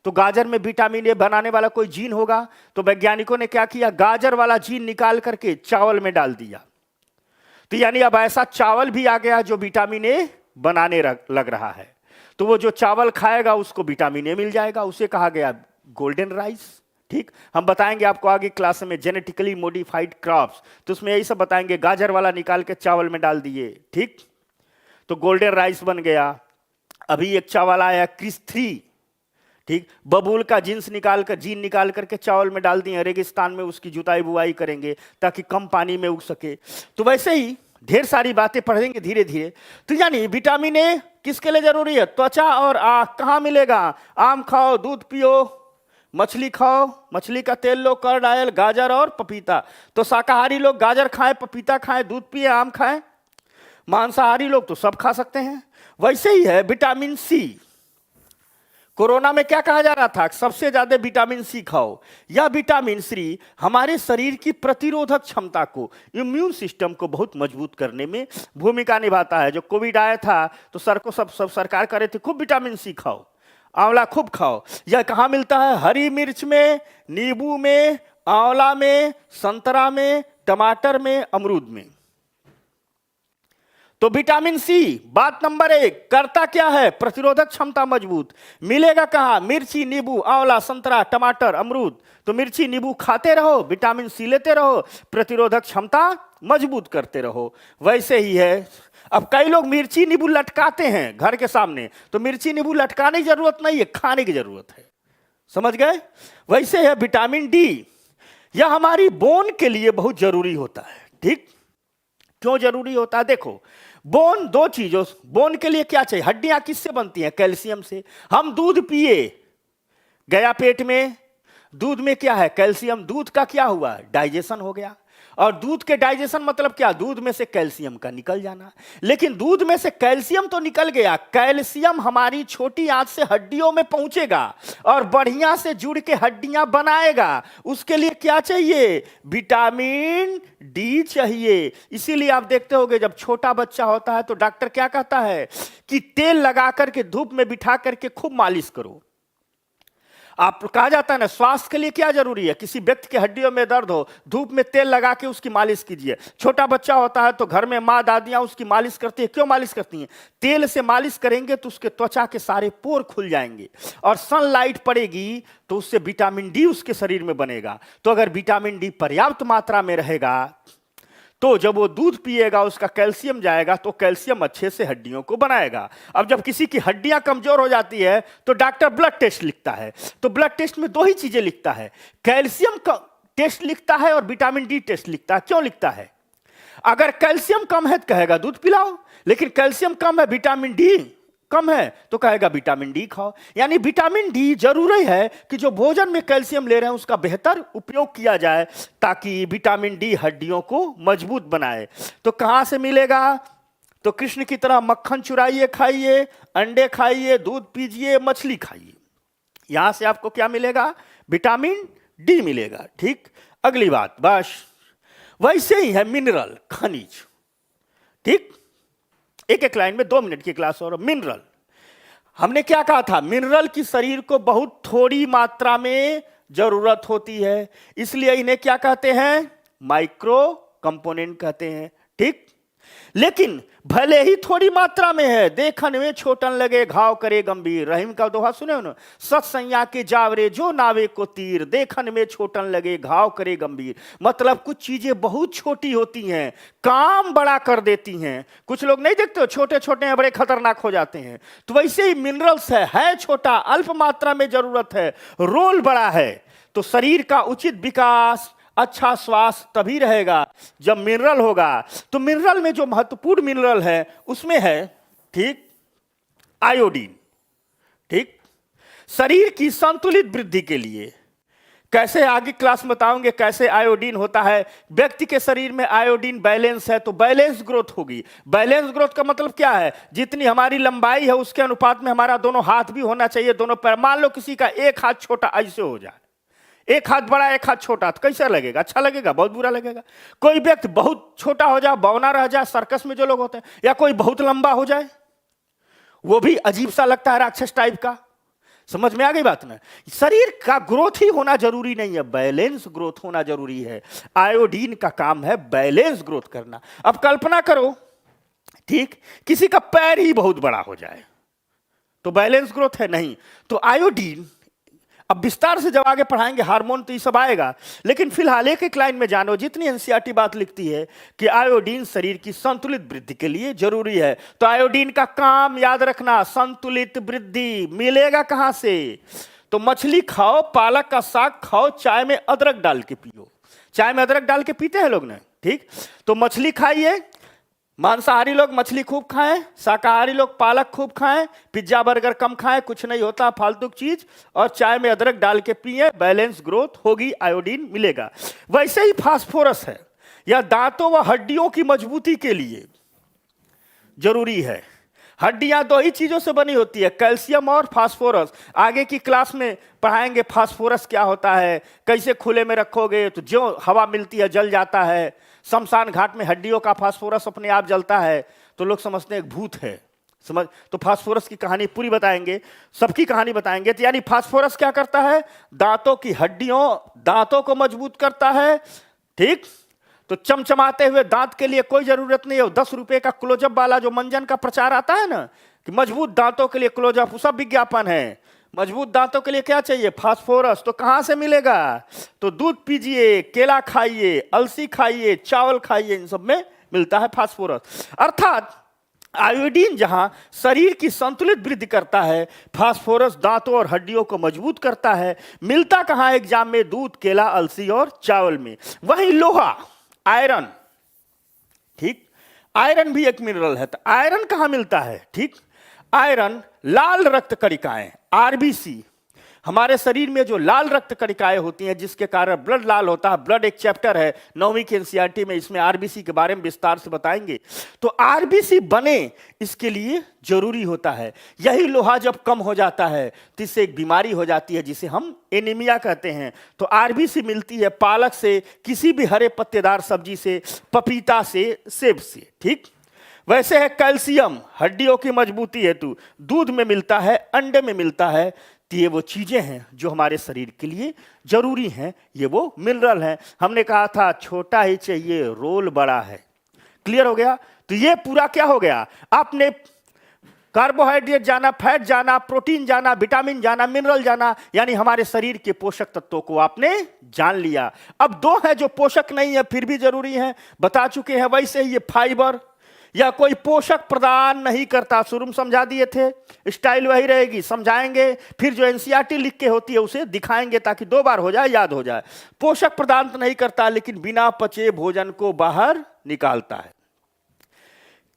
तो गाजर में विटामिन ए बनाने वाला कोई जीन होगा, तो वैज्ञानिकों ने क्या किया, गाजर वाला जीन निकाल करके चावल में डाल दिया। तो यानी अब ऐसा चावल भी आ गया जो विटामिन ए बनाने लग रहा है। तो वो जो चावल खाएगा उसको विटामिन ए मिल जाएगा, उसे कहा गया गोल्डन राइस। ठीक, हम बताएंगे आपको आगे क्लास में जेनेटिकली मॉडिफाइड क्रॉप्स, तो उसमें यही सब बताएंगे, गाजर वाला निकाल के चावल में डाल दिए। ठीक, तो गोल्डन राइस बन गया। अभी एक चावल आया क्रिस 3, ठीक, बबूल का जीन निकाल करके चावल में डाल दिए, रेगिस्तान में उसकी जुताई बुआई करेंगे ताकि कम पानी में उग सके। तो वैसे ही ढेर सारी बातें पढ़ेंगे धीरे धीरे। तो यानी विटामिन ए किसके लिए जरूरी है, त्वचा और आंख। कहां मिलेगा, आम खाओ, दूध पियो, मछली खाओ, मछली का तेल लो, कर्ड ऑयल, गाजर और पपीता। तो शाकाहारी लोग गाजर खाएं, पपीता खाएं, दूध पिए, आम खाएं। मांसाहारी लोग तो सब खा सकते हैं। वैसे ही है विटामिन सी। कोरोना में क्या कहा जा रहा था, सबसे ज्यादा विटामिन सी खाओ। यह विटामिन सी हमारे शरीर की प्रतिरोधक क्षमता को, इम्यून सिस्टम को बहुत मजबूत करने में भूमिका निभाता है। जो कोविड आया था तो सब सरकार करे थे खूब विटामिन सी खाओ, आंवला खूब खाओ। यह कहाँ मिलता है, हरी मिर्च में, नींबू में, आंवला में, संतरा में, टमाटर में, अमरूद में। तो विटामिन सी बात नंबर 1 करता क्या है, प्रतिरोधक क्षमता मजबूत। मिलेगा कहां, मिर्ची, नींबू, आंवला, संतरा, टमाटर, अमरूद। तो मिर्ची नींबू खाते रहो, विटामिन सी लेते रहो, प्रतिरोधक क्षमता मजबूत करते रहो। वैसे ही है अब कई लोग मिर्ची नींबू लटकाते हैं घर के सामने, तो मिर्ची नींबू लटकाने की जरूरत नहीं है, खाने की जरूरत है। समझ गए? वैसे है विटामिन डी, यह हमारी बोन के लिए बहुत जरूरी होता है। ठीक, क्यों जरूरी होता है? देखो, बोन दो चीजों, बोन के लिए क्या चाहिए? हड्डियां किससे बनती हैं? कैल्शियम से। हम दूध पिए, गया पेट में, दूध में क्या है? कैल्शियम। दूध का क्या हुआ? डाइजेशन हो गया। और दूध के डाइजेशन मतलब क्या? दूध में से कैल्शियम का निकल जाना। लेकिन दूध में से कैल्शियम तो निकल गया, कैल्शियम हमारी छोटी आंत से हड्डियों में पहुंचेगा और बढ़िया से जुड़ के हड्डियां बनाएगा। उसके लिए क्या चाहिए? विटामिन डी चाहिए। इसीलिए आप देखते होंगे जब छोटा बच्चा होता है तो डॉक्टर क्या कहता है कि तेल लगा करके धूप में बिठा करके खूब मालिश करो। आप कहा जाता है ना, स्वास्थ्य के लिए क्या जरूरी है? किसी व्यक्ति के हड्डियों में दर्द हो, धूप में तेल लगा के उसकी मालिश कीजिए। छोटा बच्चा होता है तो घर में माँ दादियां उसकी मालिश करती है। क्यों मालिश करती हैं? तेल से मालिश करेंगे तो उसके त्वचा के सारे पोर खुल जाएंगे और सनलाइट पड़ेगी तो उससे विटामिन डी उसके शरीर में बनेगा। तो अगर विटामिन डी पर्याप्त मात्रा में रहेगा तो जब वो दूध पिएगा उसका कैल्शियम जाएगा तो कैल्शियम अच्छे से हड्डियों को बनाएगा। अब जब किसी की हड्डियां कमजोर हो जाती है तो डॉक्टर ब्लड टेस्ट लिखता है। तो ब्लड टेस्ट में दो ही चीजें लिखता है, कैल्शियम का टेस्ट लिखता है और विटामिन डी टेस्ट लिखता है। क्यों लिखता है? अगर कैल्शियम कम है तो कहेगा दूध पिलाओ, लेकिन कैल्शियम कम है, विटामिन डी कम है तो कहेगा विटामिन डी खाओ। यानी विटामिन डी जरूरी है कि जो भोजन में कैल्शियम ले रहे हैं उसका बेहतर उपयोग किया जाए ताकि विटामिन डी हड्डियों को मजबूत बनाए। तो कहां से मिलेगा? तो कृष्ण की तरह मक्खन चुराइए खाइए, अंडे खाइए, दूध पीजिए, मछली खाइए। यहां से आपको क्या मिलेगा? विटामिन डी मिलेगा। ठीक, अगली बात, बस वैसे ही है मिनरल, खनिज। ठीक, एक एक लाइन में 2 मिनट की क्लास और। मिनरल, हमने क्या कहा था? मिनरल की शरीर को बहुत थोड़ी मात्रा में जरूरत होती है, इसलिए इन्हें क्या कहते हैं? माइक्रो कंपोनेंट कहते हैं। ठीक, लेकिन भले ही थोड़ी मात्रा में है, देखन में छोटन लगे घाव करे गंभीर। रहीम का दोहा सुने हो ना, सत्संया के जावरे जो नावे को तीर, देखन में छोटन लगे घाव करे गंभीर। मतलब कुछ चीजें बहुत छोटी होती हैं, काम बड़ा कर देती हैं। कुछ लोग नहीं देखते हो, छोटे छोटे हैं, बड़े खतरनाक हो जाते हैं। तो वैसे ही मिनरल्स है छोटा, अल्प मात्रा में जरूरत है, रोल बड़ा है। तो शरीर का उचित विकास, अच्छा स्वास्थ्य तभी रहेगा जब मिनरल होगा। तो मिनरल में जो महत्वपूर्ण मिनरल है उसमें है, ठीक, आयोडीन। ठीक, शरीर की संतुलित वृद्धि के लिए कैसे, आगे क्लास में बताऊंगे कैसे आयोडीन होता है। व्यक्ति के शरीर में आयोडीन बैलेंस है तो बैलेंस ग्रोथ होगी। बैलेंस ग्रोथ का मतलब क्या है? जितनी हमारी लंबाई है उसके अनुपात में हमारा दोनों हाथ भी होना चाहिए, दोनों पैर। मान लो किसी का एक हाथ छोटा ऐसे हो जाए, एक हाथ बड़ा एक हाथ छोटा, तो कैसा लगेगा? अच्छा लगेगा? बहुत बुरा लगेगा। कोई व्यक्ति बहुत छोटा हो जाए, बौना रह जाए, सर्कस में जो लोग होते हैं, या कोई बहुत लंबा हो जाए, वो भी अजीब सा लगता है, राक्षस टाइप का। समझ में आ गई बात ना? शरीर का ग्रोथ ही होना जरूरी नहीं है, बैलेंस ग्रोथ होना जरूरी है। आयोडीन का काम है बैलेंस ग्रोथ करना। अब कल्पना करो, ठीक, किसी का पैर ही बहुत बड़ा हो जाए तो बैलेंस ग्रोथ है? नहीं। तो आयोडीन, अब विस्तार से जब आगे पढ़ाएंगे हार्मोन तो ये सब आएगा, लेकिन फिलहाल एक एक लाइन में जानो। जितनी एनसीईआरटी बात लिखती है कि आयोडीन शरीर की संतुलित वृद्धि के लिए जरूरी है। तो आयोडीन का काम याद रखना, संतुलित वृद्धि। मिलेगा कहां से? तो मछली खाओ, पालक का साग खाओ, चाय में अदरक डाल के पियो। चाय में अदरक डाल के पीते हैं लोग ने, ठीक। तो मछली खाइए, मांसाहारी लोग मछली खूब खाएं, शाकाहारी लोग पालक खूब खाएं, पिज्जा बर्गर कम खाएं, कुछ नहीं होता फालतू चीज, और चाय में अदरक डाल के पिए, बैलेंस ग्रोथ होगी, आयोडीन मिलेगा। वैसे ही फास्फोरस है, यह दांतों व हड्डियों की मजबूती के लिए जरूरी है। हड्डियां दो ही चीजों से बनी होती है, कैल्शियम और फास्फोरस। आगे की क्लास में पढ़ाएंगे फास्फोरस क्या होता है, कैसे खुले में रखोगे तो जो हवा मिलती है जल जाता है। शमशान घाट में हड्डियों का फास्फोरस अपने आप जलता है तो लोग समझते हैं एक भूत है, समझ। तो फास्फोरस की कहानी पूरी बताएंगे, सबकी कहानी बताएंगे। तो यानी फास्फोरस क्या करता है? दांतों की हड्डियों, दांतों को मजबूत करता है, ठीक। तो चमचमाते हुए दांत के लिए कोई जरूरत नहीं है। 10 रुपए का क्लोजअप वाला जो मंजन का प्रचार आता है ना कि मजबूत दांतों के लिए क्लोजअप, सब विज्ञापन है। मजबूत दांतों के लिए क्या चाहिए? फास्फोरस। तो कहां से मिलेगा? तो दूध पीजिए, केला खाइए, अलसी खाइए, चावल खाइए, इन सब में मिलता है फास्फोरस। अर्थात आयोडीन जहां शरीर की संतुलित वृद्धि करता है, फास्फोरस दांतों और हड्डियों को मजबूत करता है। मिलता कहां एग्जाम में? दूध, केला, अलसी और चावल में। वहीं लोहा, आयरन, ठीक, आयरन भी एक मिनरल है। तो आयरन कहां मिलता है? ठीक, आयरन लाल रक्त कणिकाएं, आरबीसी, हमारे शरीर में जो लाल रक्त कणिकाएं होती हैं जिसके कारण ब्लड लाल होता है। ब्लड एक चैप्टर है 9वीं की एनसीईआरटी में, इसमें आरबीसी के बारे में विस्तार से बताएंगे। तो आरबीसी बने इसके लिए जरूरी होता है। यही लोहा जब कम हो जाता है तो इससे एक बीमारी हो जाती है जिसे हम एनीमिया कहते हैं। तो आरबीसी मिलती है पालक से, किसी भी हरे पत्तेदार सब्जी से, पपीता से, सेब से। ठीक, वैसे है कैल्शियम हड्डियों की मजबूती हेतु दूध में मिलता है, अंडे में मिलता है। तो ये वो चीजें हैं जो हमारे शरीर के लिए जरूरी हैं, ये वो मिनरल हैं। हमने कहा था छोटा ही चाहिए, रोल बड़ा है। क्लियर हो गया? तो ये पूरा क्या हो गया? आपने कार्बोहाइड्रेट जाना, फैट जाना, प्रोटीन जाना, विटामिन जाना, मिनरल जाना, यानी हमारे शरीर के पोषक तत्वों को आपने जान लिया। अब दो है जो पोषक नहीं है फिर भी जरूरी है, बता चुके हैं। वैसे ही ये फाइबर या कोई पोषक प्रदान नहीं करता, शुरू में समझा दिए थे, स्टाइल वही रहेगी, समझाएंगे फिर जो एनसीईआरटी लिख के होती है उसे दिखाएंगे ताकि 2 बार हो जाए, याद हो जाए। पोषक प्रदान तो नहीं करता लेकिन बिना पचे भोजन को बाहर निकालता है।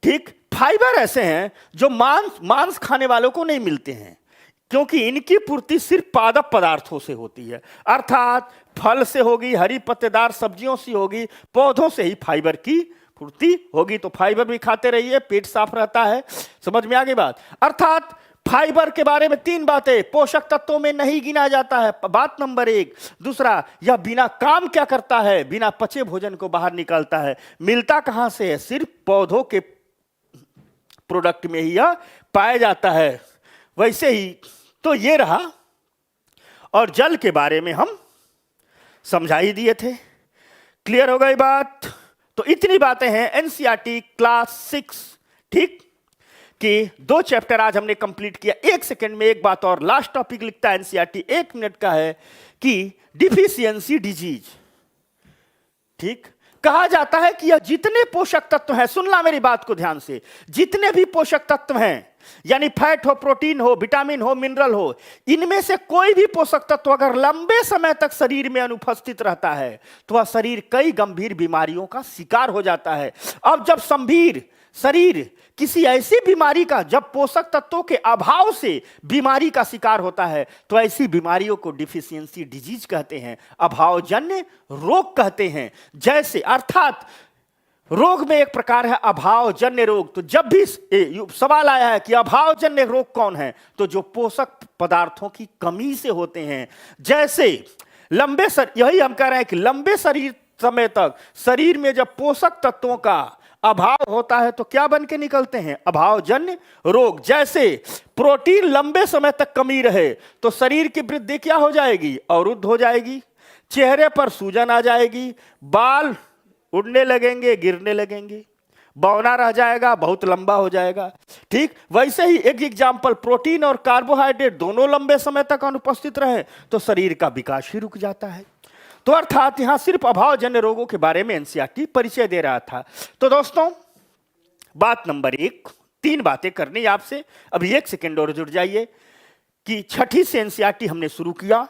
ठीक, फाइबर ऐसे हैं जो मांस खाने वालों को नहीं मिलते हैं क्योंकि इनकी पूर्ति सिर्फ पादप पदार्थों से होती है, अर्थात फल से होगी, हरी पत्तेदार सब्जियों से होगी, पौधों से ही फाइबर की पूर्ति होगी। तो फाइबर भी खाते रहिए, पेट साफ रहता है। समझ में आ गई बात? अर्थात फाइबर के बारे में 3 बातें, पोषक तत्वों में नहीं गिना जाता है, बात नंबर 1। दूसरा, यह बिना काम क्या करता है? बिना पचे भोजन को बाहर निकालता है। मिलता कहां से है? सिर्फ पौधों के प्रोडक्ट में ही यह पाया जाता है। वैसे ही तो ये रहा, और जल के बारे में हम समझा ही दिए थे। क्लियर हो गई बात? तो इतनी बातें हैं एनसीईआरटी क्लास 6, ठीक, कि 2 चैप्टर आज हमने कंप्लीट किया। 1 सेकंड में एक बात और, लास्ट टॉपिक लिखता है एनसीईआरटी 1 मिनट का है कि डिफिशियंसी डिजीज। ठीक, कहा जाता है कि यह जितने पोषक तत्व हैं, सुनना मेरी बात को ध्यान से, जितने भी पोषक तत्व हैं, यानी फैट हो, प्रोटीन हो, विटामिन हो, मिनरल हो, इनमें से कोई भी पोषक तत्व अगर लंबे समय तक शरीर में अनुपस्थित रहता है तो वह शरीर कई गंभीर बीमारियों का शिकार हो जाता है। अब जब शरीर किसी ऐसी बीमारी का, जब पोषक तत्वों के अभाव से बीमारी का शिकार होता है तो ऐसी बीमारियों को डिफिशियंसी डिजीज कहते हैं, अभावजन्य रोग कहते हैं। जैसे अर्थात रोग में एक प्रकार है अभावजन्य रोग। तो जब भी सवाल आया है कि अभावजन्य रोग कौन है, तो जो पोषक पदार्थों की कमी से होते हैं। जैसे यही हम कह रहे हैं कि लंबे समय तक शरीर में जब पोषक तत्वों का अभाव होता है तो क्या बन के निकलते हैं? अभावजन्य रोग। जैसे प्रोटीन लंबे समय तक कमी रहे तो शरीर की वृद्धि क्या हो जाएगी? अवरुद्ध हो जाएगी, चेहरे पर सूजन आ जाएगी, बाल उड़ने लगेंगे, गिरने लगेंगे, बौना रह जाएगा, बहुत लंबा हो जाएगा। ठीक, वैसे ही एक एग्जाम्पल, प्रोटीन और कार्बोहाइड्रेट दोनों लंबे समय तक अनुपस्थित रहे तो शरीर का विकास ही रुक जाता है। तो अर्थात यहां सिर्फ अभावजन्य रोगों के बारे में एनसीईआरटी परिचय दे रहा था। तो दोस्तों, बात नंबर 1, 3 बातें करनी आपसे। अभी 1 सेकेंड और जुड़ जाइए कि 6ठी से एनसीईआरटी हमने शुरू किया।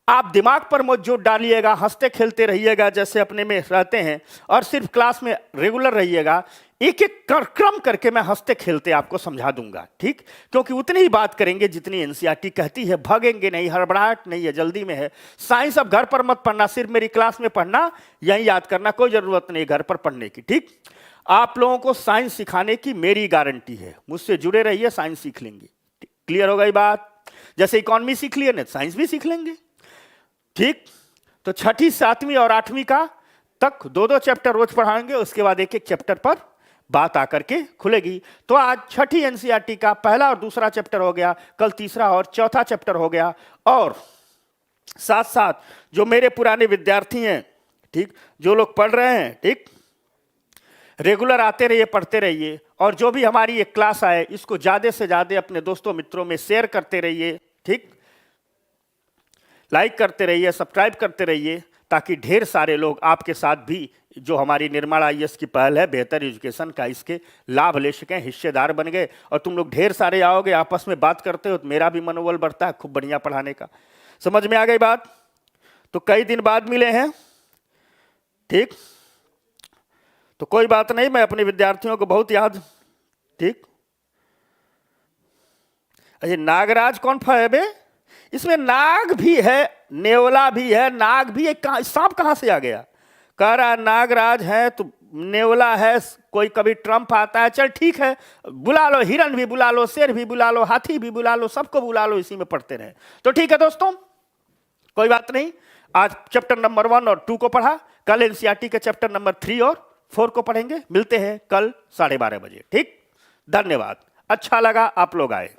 आप दिमाग पर मत जोर डालिएगा, हंसते खेलते रहिएगा जैसे अपने में रहते हैं, और सिर्फ क्लास में रेगुलर रहिएगा। एक एक क्रम करके मैं हंसते खेलते आपको समझा दूंगा, ठीक, क्योंकि उतनी ही बात करेंगे जितनी एनसीईआरटी कहती है। भागेंगे नहीं, हड़बड़ाहट नहीं है, जल्दी में है। साइंस अब घर पर मत पढ़ना, सिर्फ मेरी क्लास में पढ़ना, यही याद करना, कोई जरूरत नहीं घर पर पढ़ने की। ठीक, आप लोगों को साइंस सिखाने की मेरी गारंटी है, मुझसे जुड़े रहिए, साइंस सीख लेंगे। क्लियर हो गई बात? जैसे इकोनॉमी सीख लिए ना, साइंस भी सीख लेंगे। ठीक, तो 6ठी, 7वीं और 8वीं का तक 2-2 चैप्टर रोज पढ़ाएंगे, उसके बाद एक एक चैप्टर पर बात आकर के खुलेगी। तो आज 6ठी एनसीईआरटी का पहला और दूसरा चैप्टर हो गया, कल तीसरा और चौथा चैप्टर हो गया। और साथ साथ जो मेरे पुराने विद्यार्थी हैं, ठीक, जो लोग पढ़ रहे हैं, ठीक, रेगुलर आते रहिए, पढ़ते रहिए, और जो भी हमारी ये क्लास आए इसको ज्यादा से ज्यादा अपने दोस्तों मित्रों में शेयर करते रहिए। ठीक, लाइक करते रहिए, सब्सक्राइब करते रहिए, ताकि ढेर सारे लोग आपके साथ भी जो हमारी निर्माण आईएएस की पहल है बेहतर एजुकेशन का, इसके लाभ ले सकें, हिस्सेदार बन गए और तुम लोग ढेर सारे आओगे, आपस में बात करते हो तो मेरा भी मनोबल बढ़ता है खूब बढ़िया पढ़ाने का। समझ में आ गई बात? तो कई दिन बाद मिले हैं, ठीक, तो कोई बात नहीं, मैं अपने विद्यार्थियों को बहुत याद, ठीक। अरे नागराज कौन है बे? इसमें नाग भी है, नेवला भी है, नाग भी है, सांप कहां से आ गया? कह रहा नागराज है तो नेवला है, कोई कभी ट्रंप आता है, चल ठीक है बुला लो, हिरन भी बुला लो, शेर भी बुला लो, हाथी भी बुला लो, सबको बुला लो, इसी में पढ़ते रहे। तो ठीक है दोस्तों, कोई बात नहीं, आज चैप्टर नंबर 1 और 2 को पढ़ा, कल एनसीईआरटी के चैप्टर नंबर 3 और 4 को पढ़ेंगे। मिलते हैं कल 12:30 बजे, ठीक। धन्यवाद, अच्छा लगा आप लोग आए।